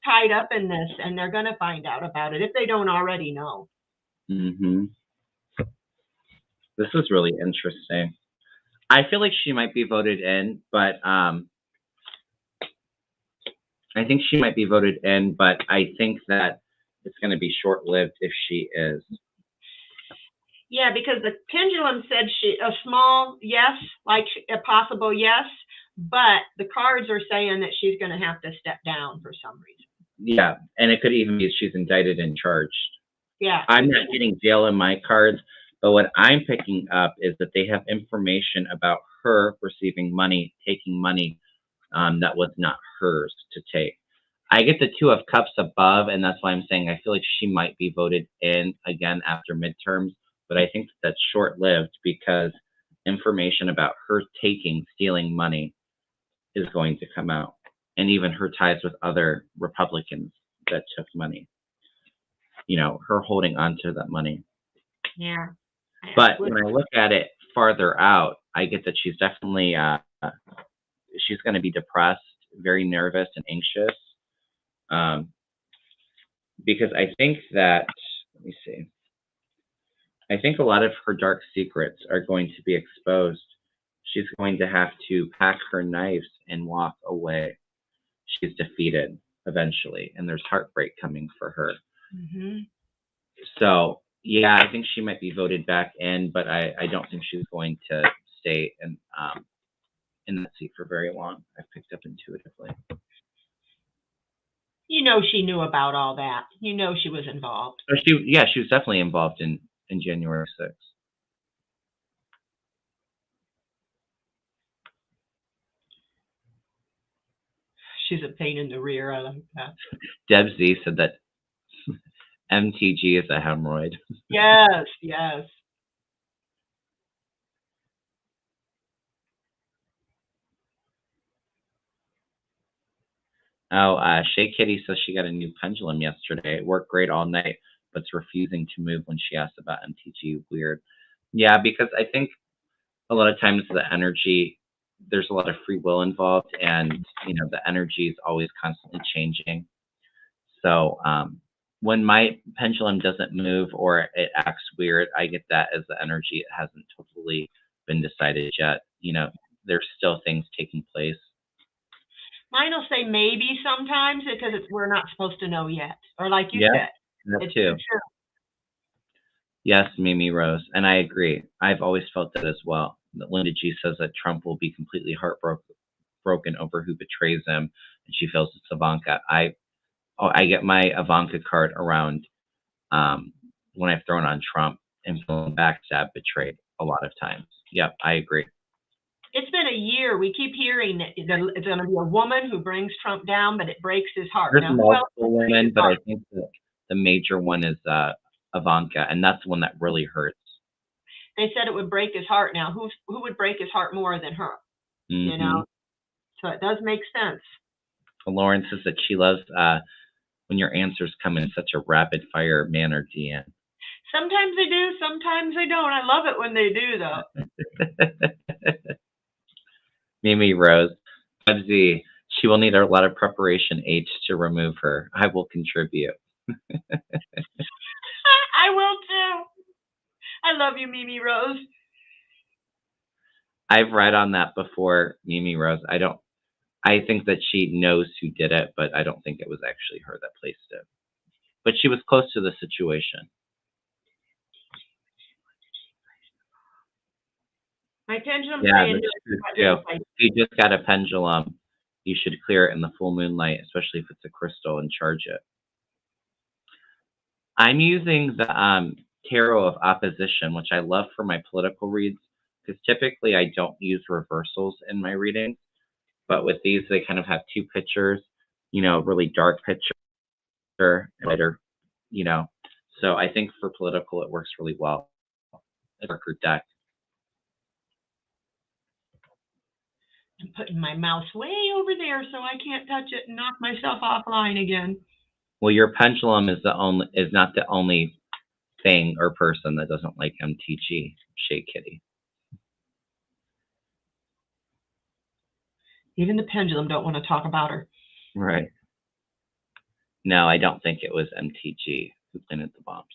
tied up in this, and they're going to find out about it if they don't already know. This is really interesting. I feel like she might be voted in, but I think she might be voted in, but I think that it's going to be short-lived if she is. Yeah, because the pendulum said a small yes, like a possible yes, but the cards are saying that she's going to have to step down for some reason. Yeah, and it could even be she's indicted and charged. Yeah. I'm not getting jail in my cards, but what I'm picking up is that they have information about her receiving money, taking money that was not hers to take. I get the Two of Cups above, and that's why I'm saying I feel like she might be voted in again after midterms, but I think that's short-lived because information about her stealing money is going to come out, and even her ties with other Republicans that took money. Her holding on to that money. Yeah. But when I look at it farther out, I get that she's definitely she's going to be depressed, very nervous and anxious, because I think that, let me see, I think a lot of her dark secrets are going to be exposed. She's going to have to pack her knives and walk away. She's defeated eventually, and there's heartbreak coming for her. So, yeah, I think she might be voted back in, but I don't think she's going to stay in that seat for very long. I've picked up intuitively. She knew about all that. She was involved. She was definitely involved in January 6th. She's a pain in the rear. I like that. Deb Z said that MTG is a hemorrhoid. Yes, yes. Oh, Shay Kitty says she got a new pendulum yesterday. It worked great all night, but it's refusing to move when she asked about MTG. Weird. Yeah, because I think a lot of times the energy, there's a lot of free will involved, and the energy is always constantly changing. So when my pendulum doesn't move or it acts weird, I get that as the energy it hasn't totally been decided yet. There's still things taking place. Mine will say maybe sometimes because we're not supposed to know yet, or like you said, that too. True. Yes, Mimi Rose, and I agree. I've always felt that as well. Linda G says that Trump will be completely heartbroken broken over who betrays him, and she feels it's Ivanka. I get my Ivanka card around when I've thrown on Trump and feeling backstabbed, betrayed a lot of times. Yep, I agree. It's been a year. We keep hearing that it's going to be a woman who brings Trump down, but it breaks his heart. There's Now, multiple women, but I think the major one is Ivanka, and that's the one that really hurts. They said it would break his heart. Now, who would break his heart more than her? Mm-hmm. You know, so it does make sense. Lauren says that she loves when your answers come in such a rapid fire manner, Deann. Sometimes they do, sometimes they don't. I love it when they do, though. Mimi Rose, Bubsy, she will need a lot of preparation H to remove her. I will contribute. I will too. I love you, Mimi Rose. I've read on that before, Mimi Rose. I think that she knows who did it, but I don't think it was actually her that placed it. But she was close to the situation. My pendulum. Yeah, if you just got a pendulum, you should clear it in the full moonlight, especially if it's a crystal, and charge it. I'm using the Tarot of Opposition, which I love for my political reads, because typically I don't use reversals in my readings. But with these, they kind of have two pictures, really dark picture, lighter, So I think for political, it works really well. It's a darker deck. I'm putting my mouse way over there so I can't touch it and knock myself offline again. Well, your pendulum is not the only thing or person that doesn't like MTG, Shea Kitty. Even the pendulum don't want to talk about her. Right. No, I don't think it was MTG who planted the bombs.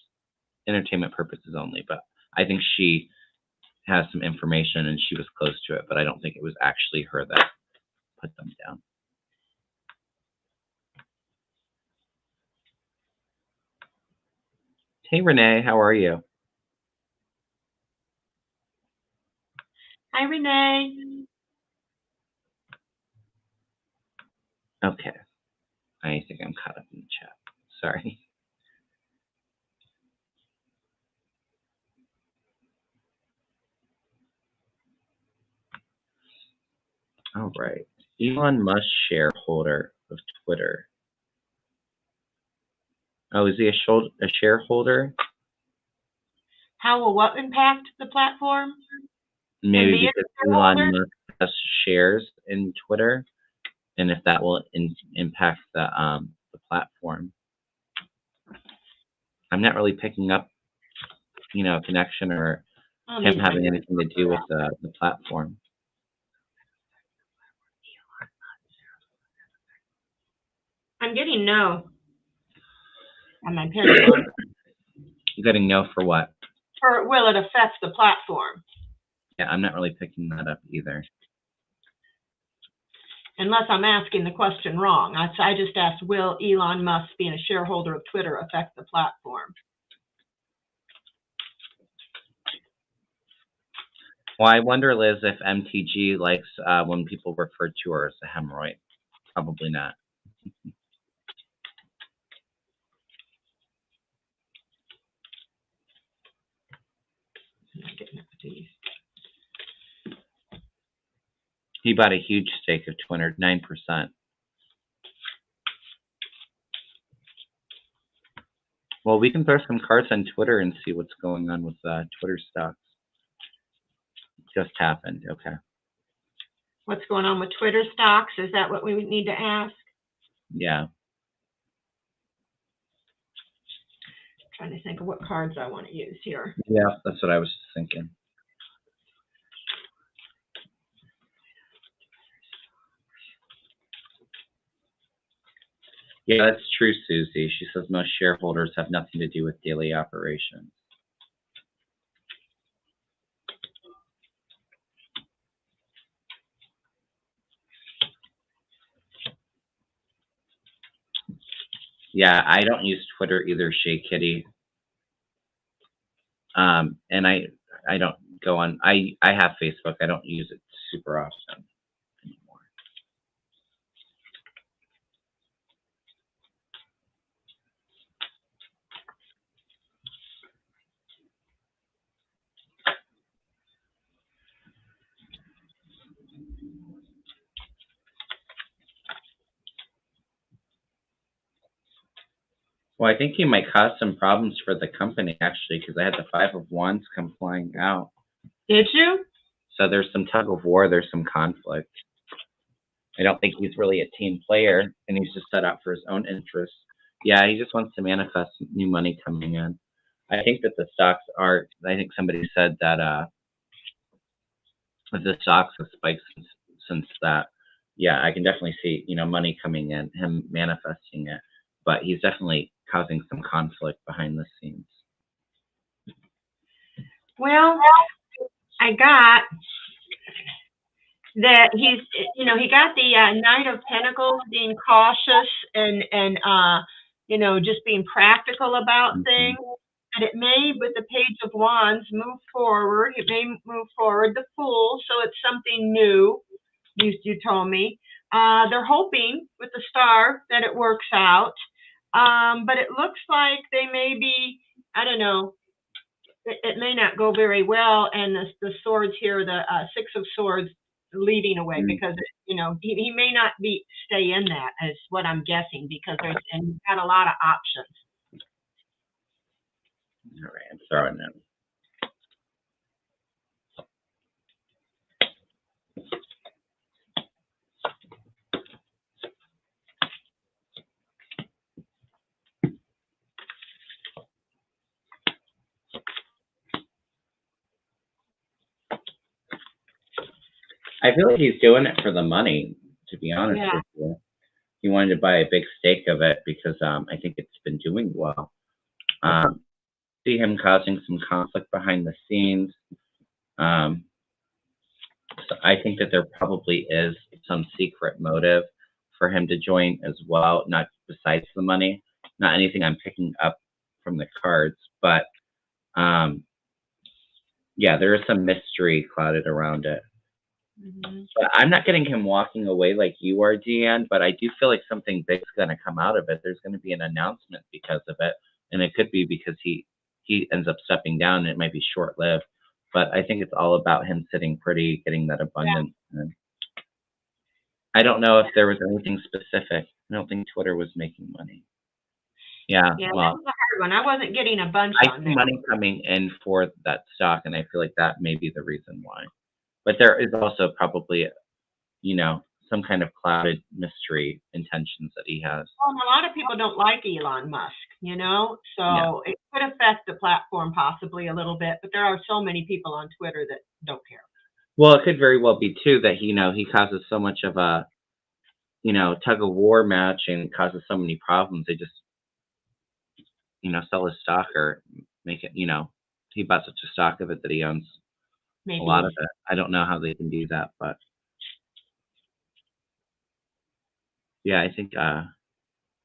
Entertainment purposes only, but I think she has some information and she was close to it, but I don't think it was actually her that put them down. Hey, Renee, how are you? Hi, Renee. Okay. I think I'm caught up in the chat. Sorry. All right. Elon Musk, shareholder of Twitter. Oh, is he a shareholder? How will what impact the platform? Maybe because Elon Musk has shares in Twitter, and if that will impact the platform. I'm not really picking up, a connection or him having anything to do with the platform. I'm getting no on my pendulum. You're getting no for what? Or will it affect the platform? Yeah, I'm not really picking that up either. Unless I'm asking the question wrong. I just asked, will Elon Musk being a shareholder of Twitter affect the platform? Well, I wonder, Liz, if MTG likes when people refer to her as a hemorrhoid. Probably not. He bought a huge stake of Twitter, 9%. Well, we can throw some cards on Twitter and see what's going on with Twitter stocks. Just happened. Okay. What's going on with Twitter stocks? Is that what we need to ask? Yeah. Trying to think of what cards I want to use here. Yeah, that's what I was thinking. Yeah, that's true, Susie. She says most shareholders have nothing to do with daily operations. Yeah, I don't use Twitter either, Shea Kitty. And I don't go on. I have Facebook. I don't use it super often anymore. Well, I think he might cause some problems for the company, actually, because I had the Five of Wands come flying out. Did you? So there's some tug of war, there's some conflict. I don't think he's really a team player, and he's just set out for his own interests. Yeah, he just wants to manifest new money coming in. I think that the stocks are, I think somebody said that the stocks have spiked since that. Yeah, I can definitely see, money coming in, him manifesting it, but he's definitely causing some conflict behind the scenes. Well, I got that he got the Knight of Pentacles, being cautious and just being practical about things. And it may, with the Page of Wands, move forward. It may move forward. The Fool, so it's something new. You told me. They're hoping with the Star that it works out. But it looks like they may be, I don't know, it may not go very well. And the swords here, the Six of Swords, leading away, because he may not stay in that, is what I'm guessing, because he's got a lot of options. All right, I'm throwing in. I feel like he's doing it for the money, to be honest with you. He wanted to buy a big stake of it because I think it's been doing well. See him causing some conflict behind the scenes. So I think that there probably is some secret motive for him to join as well, not besides the money. Not anything I'm picking up from the cards, but yeah, there is some mystery clouded around it. But I'm not getting him walking away like you are, Deann, but I do feel like something big's going to come out of it. There's going to be an announcement because of it, and it could be because he ends up stepping down, and it might be short-lived. But I think it's all about him sitting pretty, getting that abundance. Yeah. I don't know if there was anything specific. I don't think Twitter was making money. Yeah, well, that was a hard one. I wasn't getting a bunch on there. I see money coming in for that stock, and I feel like that may be the reason why. But there is also probably, some kind of clouded mystery intentions that he has. Well, a lot of people don't like Elon Musk, so it could affect the platform possibly a little bit, but there are so many people on Twitter that don't care. Well, it could very well be too that, he causes so much of a, tug of war match and causes so many problems. They just, sell his stock or make it, he bought such a stock of it that he owns a lot of it. I don't know how they can do that, but yeah, I think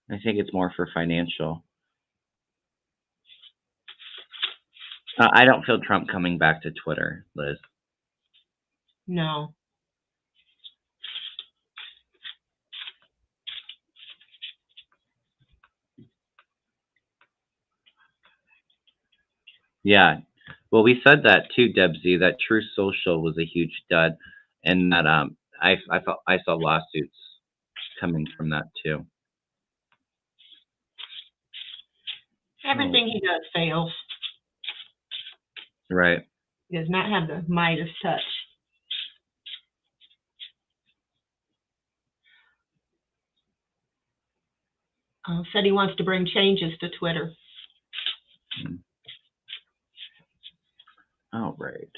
it's more for financial. I don't feel Trump coming back to Twitter, Liz. No. Yeah. Well, we said that too, Debsy, that True Social was a huge dud, and that I saw lawsuits coming from that too. Everything he does fails. Right. He does not have the Midas touch. Said he wants to bring changes to Twitter. All right.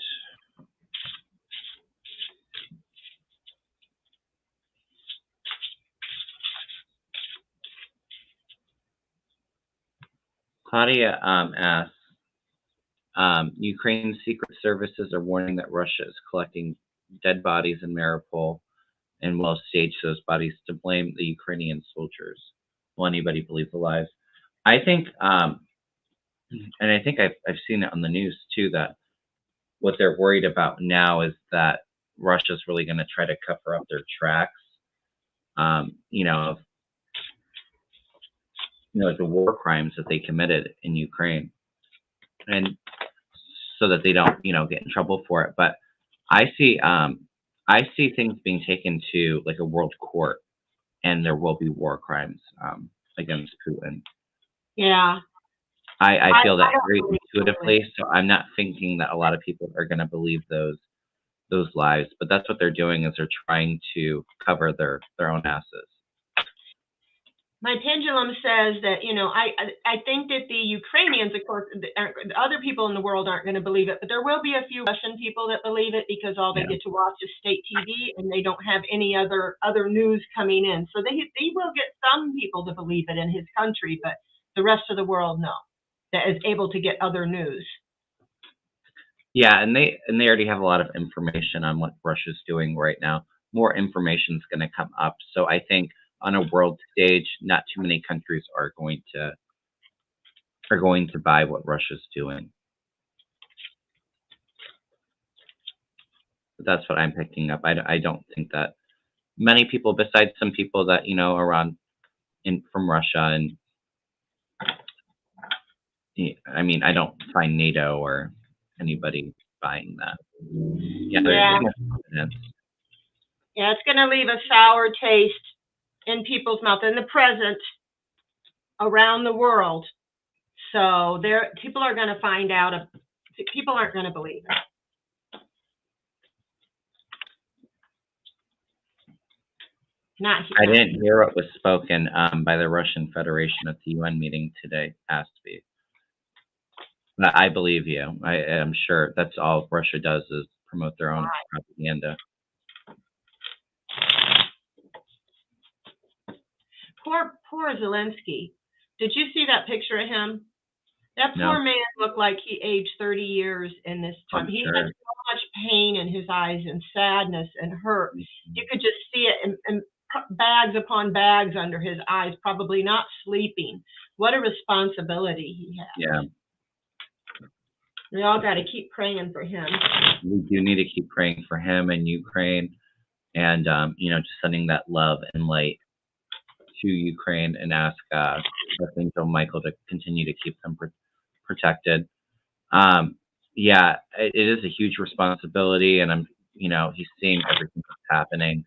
Claudia asks, Ukraine's secret services are warning that Russia is collecting dead bodies in Mariupol and will stage those bodies to blame the Ukrainian soldiers. Will anybody believe the lies? I think, and I think I've seen it on the news too, that what they're worried about now is that Russia's really going to try to cover up their tracks, the war crimes that they committed in Ukraine, and so that they don't, get in trouble for it. But I see things being taken to like a world court, and there will be war crimes against Putin. Yeah. I feel that don't very believe intuitively, so I'm not thinking that a lot of people are going to believe those lies. But that's what they're doing, is they're trying to cover their own asses. My pendulum says that, I think that the Ukrainians, of course, the other people in the world aren't going to believe it, but there will be a few Russian people that believe it because all they Yeah. get to watch is state TV and they don't have any other news coming in. So they will get some people to believe it in his country, but the rest of the world, no, that is able to get other news. Yeah, and they already have a lot of information on what Russia's doing right now. More information is going to come up. So I think on a world stage, not too many countries are going to buy what Russia's doing. But that's what I'm picking up. I don't think that many people, besides some people that are from Russia, and I mean, I don't find NATO or anybody buying that. Yeah, Yeah. there's confidence. Yeah, it's going to leave a sour taste in people's mouth in the present around the world. So people are going to find out. People aren't going to believe it. I didn't hear what was spoken by the Russian Federation at the UN meeting today, ASPI. But I believe you. I am sure that's all Russia does is promote their own propaganda. Poor Zelensky. Did you see that picture of him? That poor man looked like he aged 30 years in this time. He had so much pain in his eyes and sadness and hurt. You could just see it, and bags upon bags under his eyes, probably not sleeping. What a responsibility he has. Yeah. We all got to keep praying for him. We do need to keep praying for him and Ukraine, and just sending that love and light to Ukraine, and ask Archangel Michael to continue to keep them protected. Yeah, it is a huge responsibility, and he's seeing everything that's happening.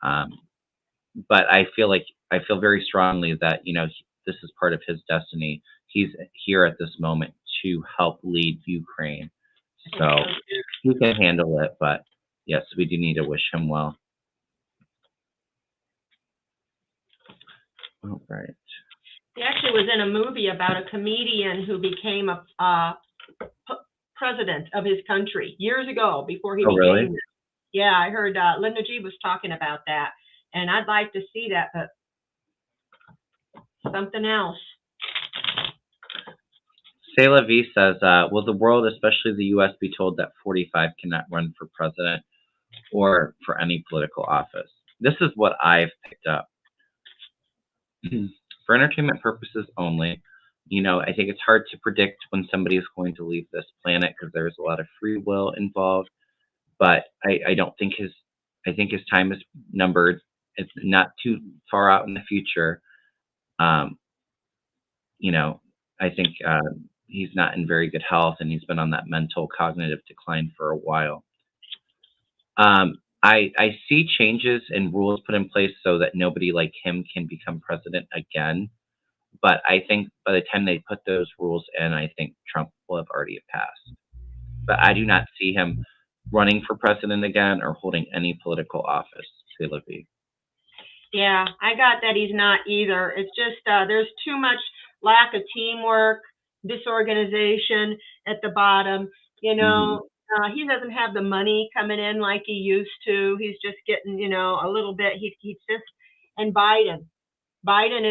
But I feel very strongly that this is part of his destiny. He's here at this moment to help lead Ukraine, so he can handle it. But yes, we do need to wish him well. All right. He actually was in a movie about a comedian who became a president of his country years ago before he became. Really? Yeah, I heard Linda G was talking about that, and I'd like to see that, but something else. C'est la vie says, will the world, especially the U.S., be told that 45 cannot run for president or for any political office? This is what I've picked up. For entertainment purposes only, I think it's hard to predict when somebody is going to leave this planet because there's a lot of free will involved. But I don't think I think his time is numbered. It's not too far out in the future. I think he's not in very good health, and he's been on that mental cognitive decline for a while. I see changes and rules put in place so that nobody like him can become president again. But I think by the time they put those rules in, I think Trump will have already passed. But I do not see him running for president again or holding any political office. Yeah, I got that he's not either. It's just there's too much lack of teamwork, disorganization at the bottom. He doesn't have the money coming in like he used to. He's just getting, a little bit. He's just, and Biden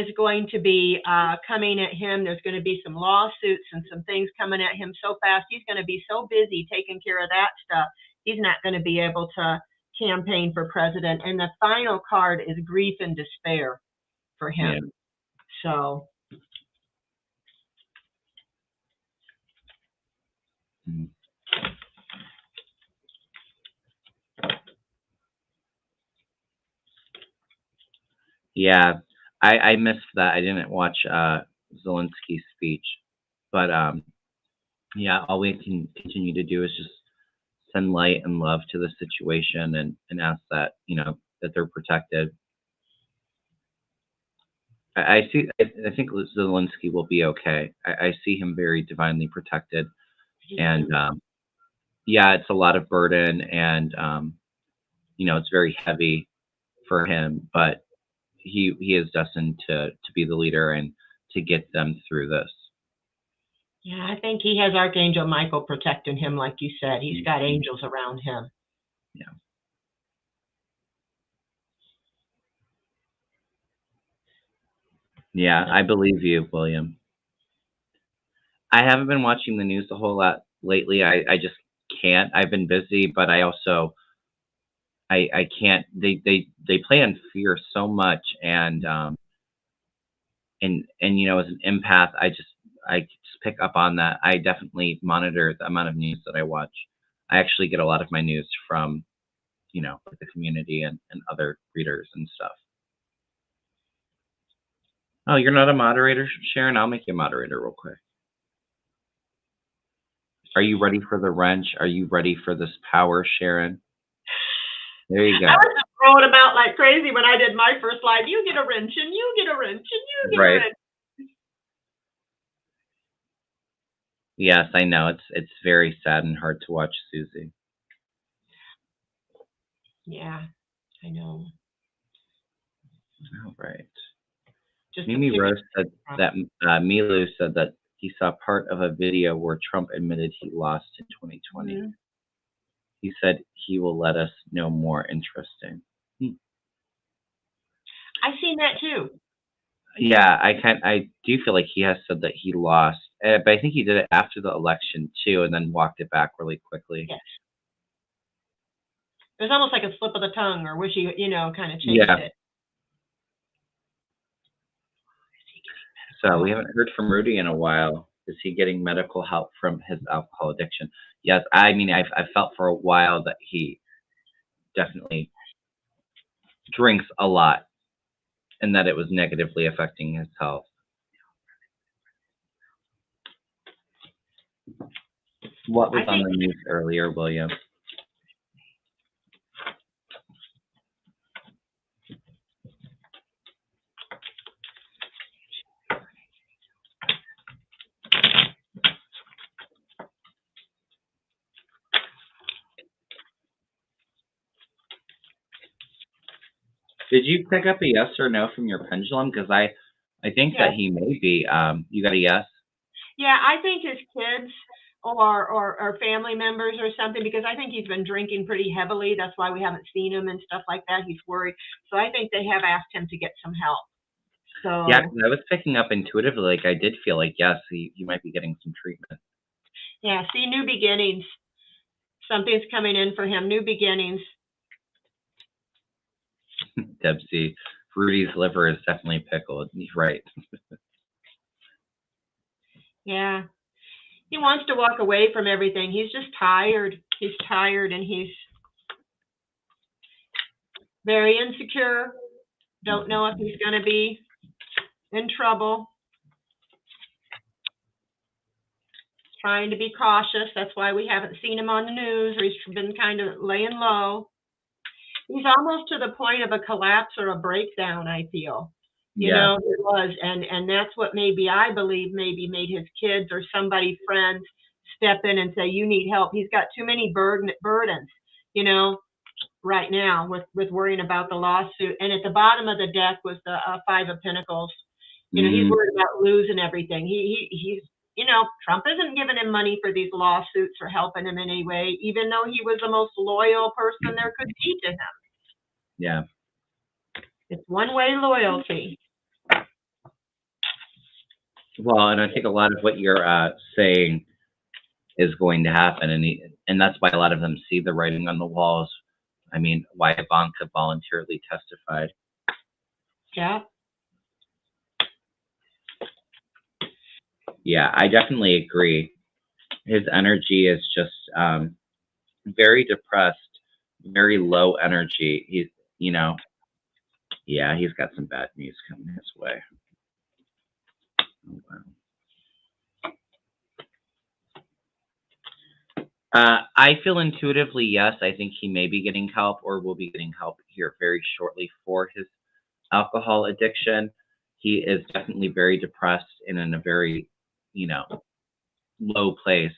is going to be coming at him. There's going to be some lawsuits and some things coming at him so fast. He's going to be so busy taking care of that stuff. He's not going to be able to campaign for president. And the final card is grief and despair for him. Yeah. So. Yeah, I missed that. I didn't watch Zelensky's speech, but yeah, all we can continue to do is just send light and love to the situation, and ask that that they're protected. I see. I think Zelensky will be okay. I see him very divinely protected, and yeah, it's a lot of burden, and it's very heavy for him, but he is destined to be the leader and to get them through this. Yeah, I think he has Archangel Michael protecting him, like you said. He's got angels around him. Yeah. Yeah, I believe you, William. I haven't been watching the news a whole lot lately. I just can't. I've been busy, but I also I can't. They play on fear so much, and as an empath, I just pick up on that. I definitely monitor the amount of news that I watch. I actually get a lot of my news from like the community and other readers and stuff. Oh, you're not a moderator, Sharon? I'll make you a moderator real quick. Are you ready for the wrench? Are you ready for this power, Sharon? There you go. I was just throwing them out like crazy when I did my first live. You get a wrench, and you get a wrench, and you get a wrench. Yes, I know. It's very sad and hard to watch, Susie. Yeah, I know. All right. Just Mimi Rose said that Milu said that he saw part of a video where Trump admitted he lost in 2020. Mm-hmm. He said he will let us know more. Interesting. I've seen that too. Yeah, I do feel like he has said that he lost, but I think he did it after the election too, and then walked it back really quickly. Yes. It was almost like a slip of the tongue, or wish he, kind of changed it. So we haven't heard from Rudy in a while. Is he getting medical help from his alcohol addiction? Yes, I mean I've felt for a while that he definitely drinks a lot, and that it was negatively affecting his health. What was on the news earlier, William? Did you pick up a yes or no from your pendulum? Because I think that he may be. You got a yes? Yeah, I think his kids or family members or something, because I think he's been drinking pretty heavily. That's why we haven't seen him and stuff like that. He's worried. So I think they have asked him to get some help. So yeah, because I was picking up intuitively. Like I did feel like, yes, he might be getting some treatment. Yeah, see, new beginnings. Something's coming in for him. New beginnings. Debsy, Rudy's liver is definitely pickled. He's right. Yeah. He wants to walk away from everything. He's just tired. He's tired, and he's very insecure. Don't know if he's going to be in trouble. Trying to be cautious. That's why we haven't seen him on the news, or he's been kind of laying low. He's almost to the point of a collapse or a breakdown, I feel. It was. And that's what I believe maybe made his kids or somebody, friends, step in and say, you need help. He's got too many burdens, right now with worrying about the lawsuit. And at the bottom of the deck was the Five of Pentacles. He's worried about losing everything. He's Trump isn't giving him money for these lawsuits or helping him in any way, even though he was the most loyal person there could be to him. Yeah. It's one-way loyalty. Well, and I think a lot of what you're saying is going to happen, and that's why a lot of them see the writing on the walls. I mean, why Ivanka voluntarily testified. Yeah. Yeah, I definitely agree. His energy is just very depressed, very low energy. He's, he's got some bad news coming his way. Oh, wow. I feel intuitively, yes. I think he may be getting help or will be getting help here very shortly for his alcohol addiction. he is definitely very depressed and in a very, low place,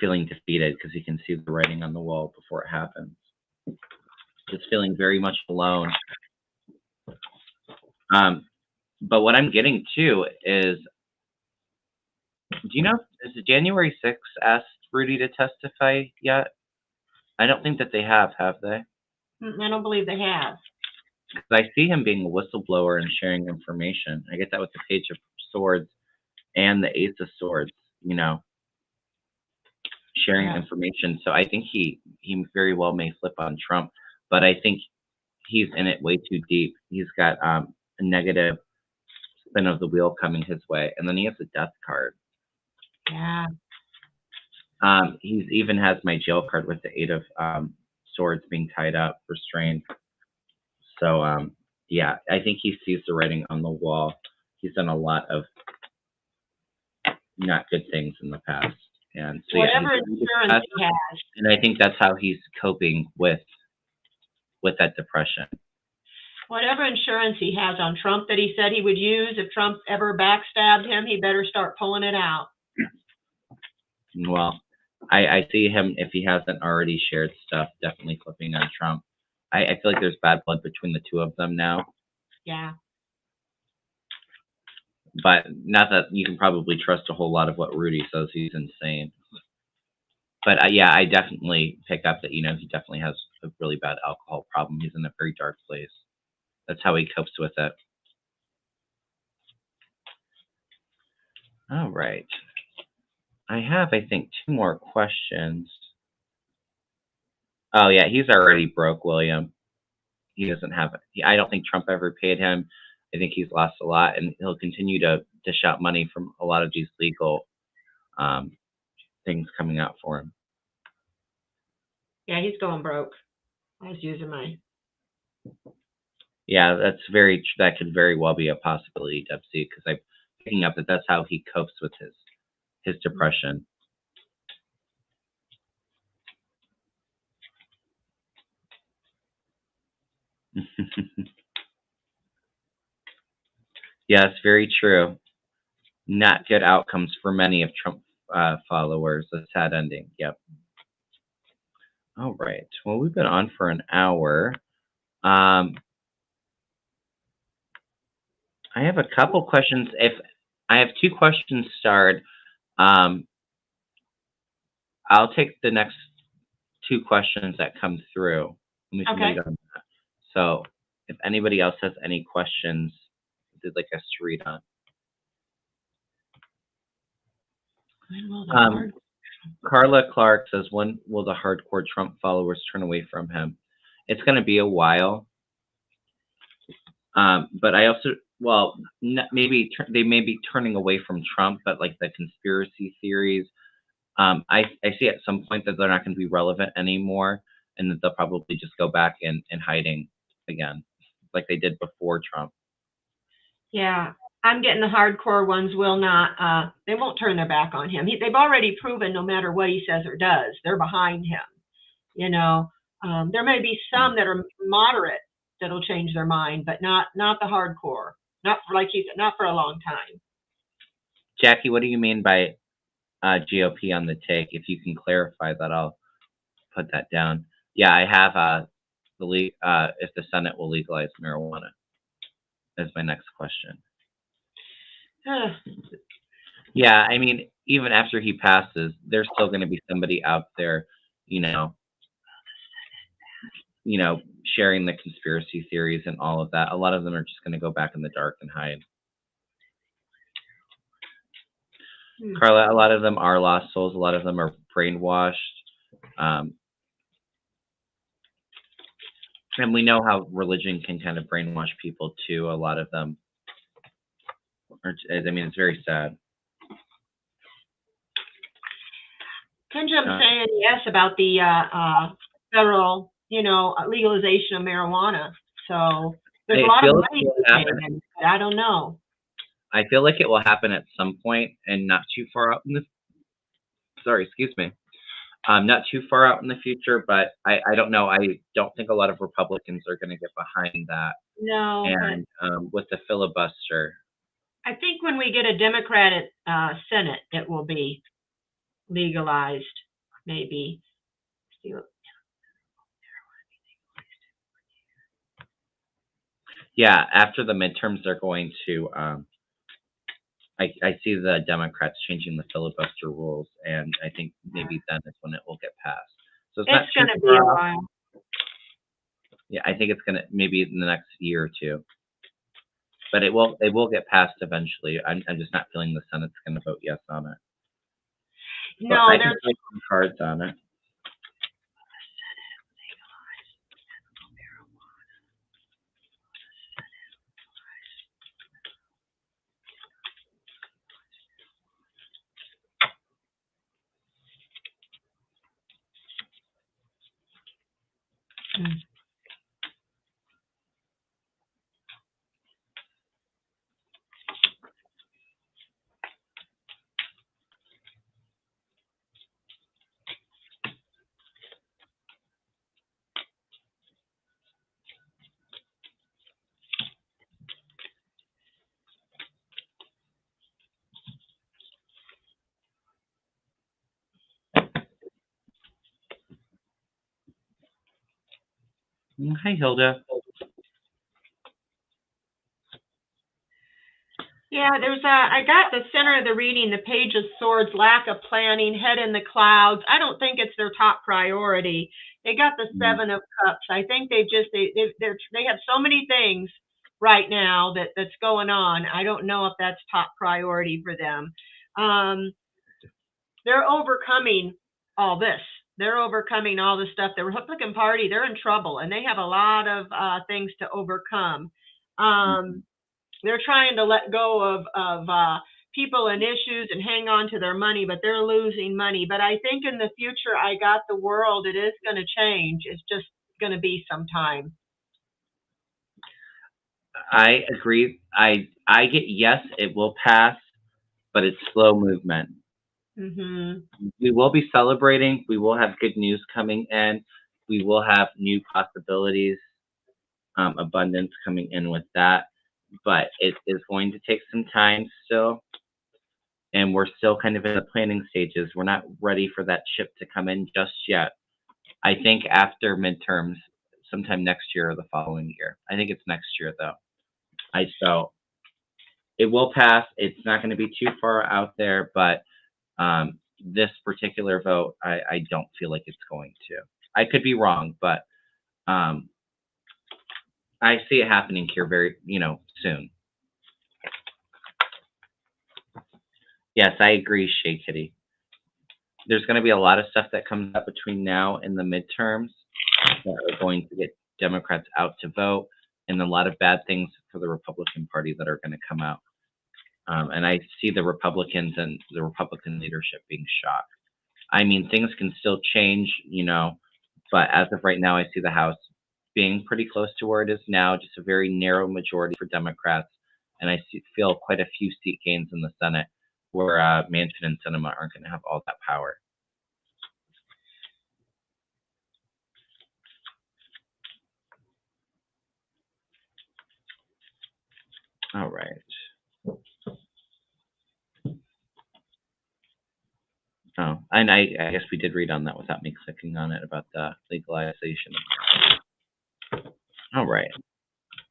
feeling defeated because he can see the writing on the wall before it happens. Just feeling very much alone. But what I'm getting to is, do you know, is it January 6th asked Rudy to testify yet? I don't think that they have they? I don't believe they have. Because I see him being a whistleblower and sharing information. I get that with the Page of Swords and the Ace of Swords, sharing information. So I think he very well may flip on Trump, but I think he's in it way too deep. He's got a negative spin of the wheel coming his way, and then he has a death card. Yeah. He's even has my jail card with the Eight of Swords being tied up, restrained. So yeah, I think he sees the writing on the wall. He's done a lot of not good things in the past, and so whatever insurance he has. And I think that's how he's coping with that depression. Whatever insurance he has on Trump that he said he would use if Trump ever backstabbed him, he better start pulling it out. Well, I see him, if he hasn't already shared stuff, definitely flipping on Trump. I feel like there's bad blood between the two of them now. Yeah. But not that you can probably trust a whole lot of what Rudy says. He's insane. But yeah, I definitely pick up that, he definitely has a really bad alcohol problem. He's in a very dark place. That's how he copes with it. All right. I have, I think, 2 more questions. Oh, yeah, he's already broke, William. He doesn't have it. I don't think Trump ever paid him. I think he's lost a lot, and he'll continue to dish out money from a lot of these legal things coming out for him. Yeah, he's going broke. I was using my... Yeah, that could very well be a possibility, Debsy, because I'm picking up that that's how he copes with his depression. Yes, very true. Not good outcomes for many of Trump followers. A sad ending. Yep. All right. Well, we've been on for an hour. I have a couple questions. If I have 2 questions starred, I'll take the next 2 questions that come through. Let me read on that. So, if anybody else has any questions they'd like us to read on. Carla Clark says, when will the hardcore Trump followers turn away from him? It's going to be a while. But I also, maybe they may be turning away from Trump, but like the conspiracy theories, I see at some point that they're not going to be relevant anymore, and that they'll probably just go back in hiding again, like they did before Trump. Yeah, I'm getting the hardcore ones will not, they won't turn their back on him. They've already proven no matter what he says or does, they're behind him. There may be some that are moderate that'll change their mind, but not the hardcore. Not for a long time. Jackie, what do you mean by GOP on the take? If you can clarify that, I'll put that down. Yeah, I have if the Senate will legalize marijuana. That's my next question. Yeah, I mean, even after he passes, there's still going to be somebody out there, sharing the conspiracy theories and all of that. A lot of them are just going to go back in the dark and hide. Carla, a lot of them are lost souls. A lot of them are brainwashed. And we know how religion can kind of brainwash people too. A lot of them it's very sad. Kendram's saying yes about the federal, legalization of marijuana. So there's a lot of money in it, but I don't know. I feel like it will happen at some point and not too far out in the... Sorry, excuse me. Not too far out in the future, but I don't know. I don't think a lot of Republicans are going to get behind that. No, And with the filibuster, I think when we get a Democratic Senate, it will be legalized, maybe. yeah, after the midterms, they're going to. I see the Democrats changing the filibuster rules, and I think maybe then is when it will get passed. So it's not going too to be far a off. while. Yeah, I think it's gonna maybe in the next year or two, but it will get passed eventually. I'm just not feeling the Senate's gonna vote yes on it. But No, I can there's play some cards on it. Hi, Hilda. Yeah, I got the center of the reading, the Page of Swords, lack of planning, head in the clouds. I don't think it's their top priority. They got the Seven of Cups. I think they have so many things right now that's going on. I don't know if that's top priority for them. They're overcoming all this. They're overcoming all this stuff. The Republican Party, they're in trouble, and they have a lot of things to overcome. They're trying to let go of people and issues and hang on to their money, but they're losing money. But I think in the future, I got the world. It is going to change. It's just going to be some time. I agree. I get yes, it will pass, but it's slow movement. We will be celebrating. We will have good news coming in. We will have new possibilities, abundance coming in with that. But it is going to take some time still. And we're still kind of in the planning stages. We're not ready for that ship to come in just yet. I think after midterms, sometime next year or the following year. I think it's next year though. So it will pass. It's not going to be too far out there, but this particular vote, I don't feel like it's going to. I could be wrong, but I see it happening here very, soon. Yes, I agree, Shea Kitty. There's going to be a lot of stuff that comes up between now and the midterms that are going to get Democrats out to vote, and a lot of bad things for the Republican Party that are going to come out. And I see the Republicans and the Republican leadership being shocked. I mean, things can still change, but as of right now, I see the House being pretty close to where it is now, just a very narrow majority for Democrats. And I feel quite a few seat gains in the Senate where Manchin and Sinema aren't going to have all that power. All right. Oh, and I guess we did read on that without me clicking on it about the legalization. All right.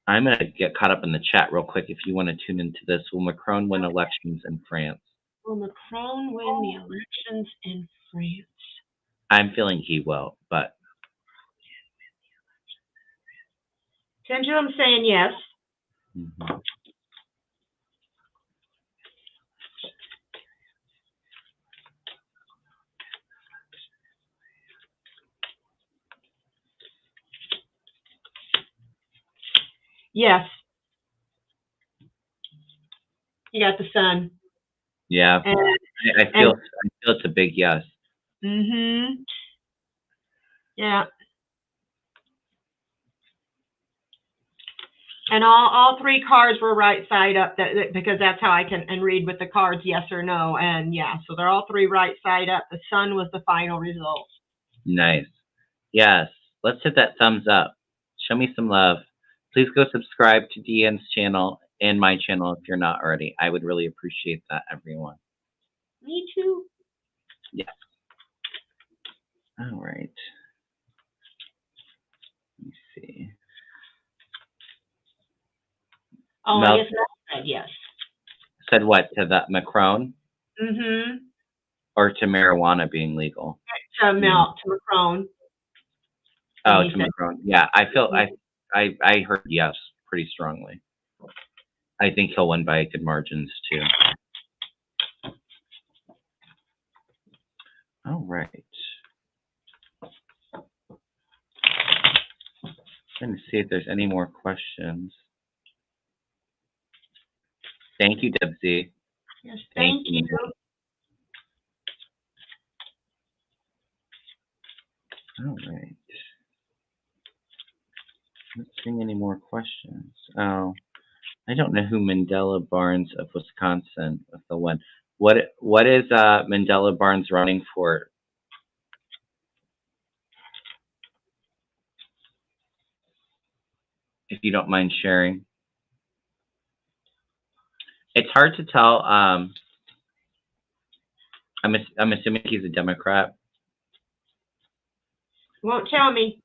I'm going to get caught up in the chat real quick if you want to tune into this. Will Macron win elections in France? Will Macron win the elections in France? I'm feeling he will, but... Pendulum saying yes. Mm-hmm. Yes. You got the sun. Yeah, I feel it's a big yes. Yeah. And all three cards were right side up, because that's how I can read with the cards, yes or no. And yeah, so they're all three right side up. The sun was the final result. Nice. Yes. Let's hit that thumbs up. Show me some love. Please go subscribe to Deann's channel and my channel if you're not already. I would really appreciate that, everyone. Me too. Yes. All right. Let me see. Oh, Mel I guess that said yes. said what? To the Macron? Mm-hmm. Or to marijuana being legal? To Macron. Oh, to Macron. Yeah, I feel I heard yes pretty strongly. I think he'll win by good margins too. All right. Let me see if there's any more questions. Thank you, Debsy. Yes, thank you. All right. Not seeing any more questions. Oh, I don't know who Mandela Barnes of Wisconsin was the one. What is Mandela Barnes running for? If you don't mind sharing. It's hard to tell. I'm assuming he's a Democrat. Won't tell me.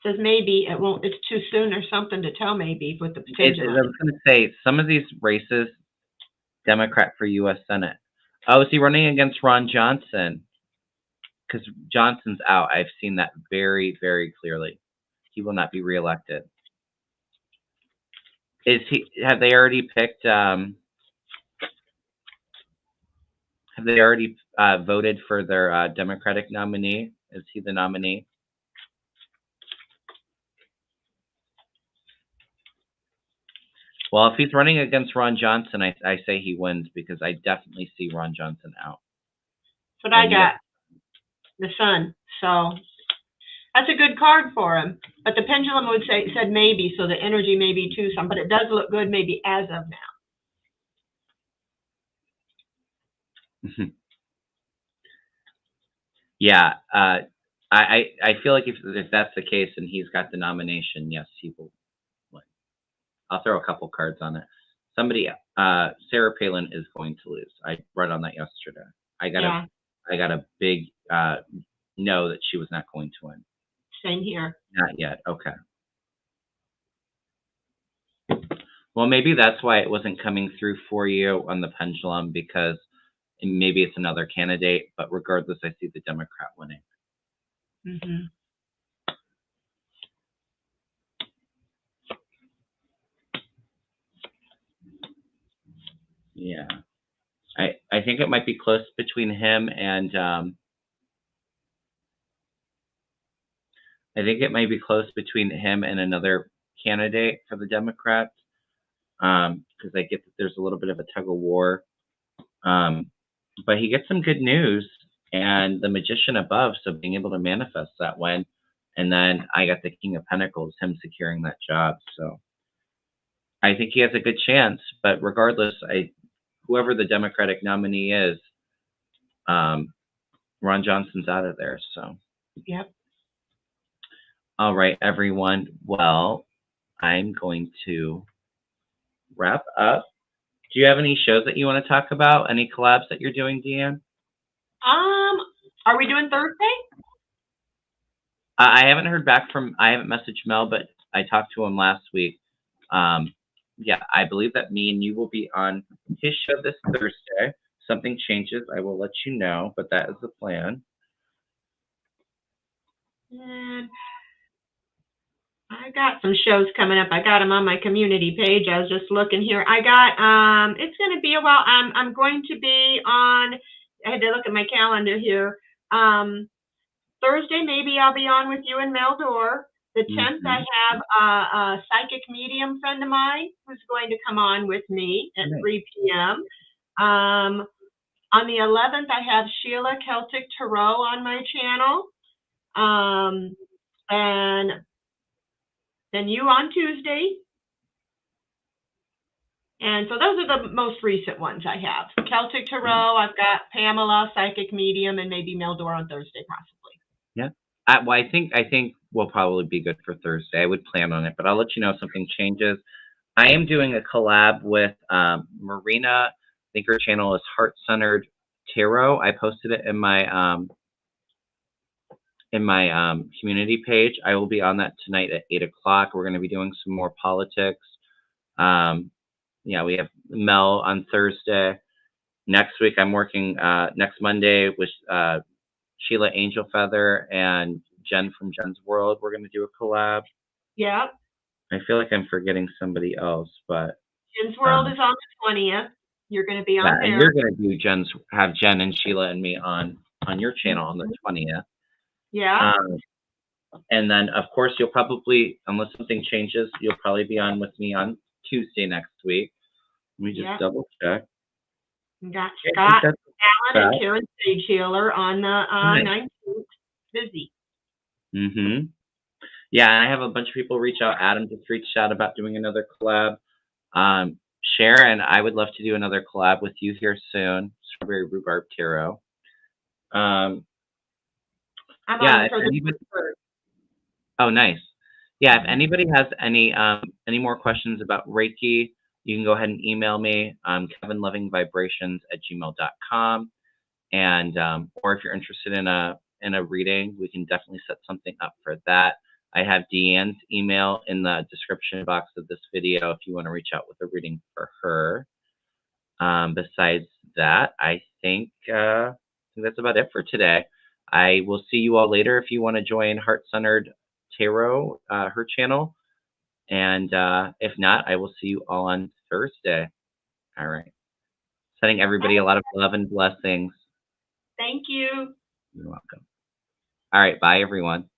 Says maybe it won't. It's too soon or something to tell. Maybe with the potential. I was going to say some of these races, Democrat for U.S. Senate. Oh, is he running against Ron Johnson? Because Johnson's out. I've seen that very, very clearly. He will not be reelected. Is he? Have they already picked? Have they already voted for their Democratic nominee? Is he the nominee? Well, if he's running against Ron Johnson, I say he wins because I definitely see Ron Johnson out. But I got the sun, so that's a good card for him. But the pendulum said maybe, so the energy may be too some, but it does look good maybe as of now. Yeah, I feel like if that's the case and he's got the nomination, yes, he will win. I'll throw a couple cards on it. Somebody, Sarah Palin is going to lose. I read on that yesterday. I got a big no that she was not going to win. Same here. Not yet. Okay. Well, maybe that's why it wasn't coming through for you on the pendulum, because maybe it's another candidate. But regardless, I see the Democrat winning. Mm-hmm. Yeah. I think it might be close between him and I think it might be close between him and another candidate for the Democrats, because I get that there's a little bit of a tug of war. But he gets some good news and the Magician above, so being able to manifest that win. And then I got the King of Pentacles, him securing that job. So I think he has a good chance. But regardless, whoever the Democratic nominee is, Ron Johnson's out of there. So. Yep. All right, everyone. Well, I'm going to wrap up. Do you have any shows that you want to talk about? Any collabs that you're doing, Deann? Are we doing Thursday? I haven't heard back from. I haven't messaged Mel, but I talked to him last week. Yeah, I believe that me and you will be on his show this Thursday. Something changes, I will let you know, but that is the plan. And I got some shows coming up. I got them on my community page. I was just looking here. I got it's going to be a while. I'm going to be on. I had to look at my calendar here. Thursday, maybe I'll be on with you and Mel Dorr. The 10th, I have a psychic medium friend of mine who's going to come on with me at 3 p.m. On the 11th, I have Sheila Celtic Tarot on my channel. And then you on Tuesday. And so those are the most recent ones I have. Celtic Tarot, I've got Pamela, Psychic Medium, and maybe Meldor on Thursday, possibly. Yeah. Well, I think we'll probably be good for Thursday. I would plan on it, but I'll let you know if something changes. I am doing a collab with Marina. I think her channel is Heart Centered Tarot. I posted it in my community page. I will be on that tonight at 8 o'clock. We're going to be doing some more politics. Yeah, we have Mel on Thursday. Next week, I'm working next Monday with Sheila Angel Feather and Jen from Jen's World. We're going to do a collab. Yeah. I feel like I'm forgetting somebody else, but Jen's World is on the 20th. You're going to be on there. And you're going to do have Jen and Sheila and me on your channel on the 20th. Yeah. And then, of course, you'll probably, unless something changes, you'll probably be on with me on Tuesday next week. Let me just double check. Got Scott, Alan, and Karen Sage Healer on the 19th. Busy. Mm-hmm. Yeah, and I have a bunch of people reach out. Adam just reached out about doing another collab. Sharon, I would love to do another collab with you here soon. Strawberry Rhubarb Tarot. Yeah, if anybody, oh, nice. Yeah, if anybody has any more questions about Reiki, you can go ahead and email me, kevinlovingvibrations@gmail.com. And or if you're interested in a reading, we can definitely set something up for that. I have Deann's email in the description box of this video if you want to reach out with a reading for her. Besides that, I think that's about it for today. I will see you all later if you want to join Heart Centered Tarot, her channel. And if not, I will see you all on Thursday. All right. Sending everybody a lot of love and blessings. Thank you. You're welcome. All right. Bye, everyone.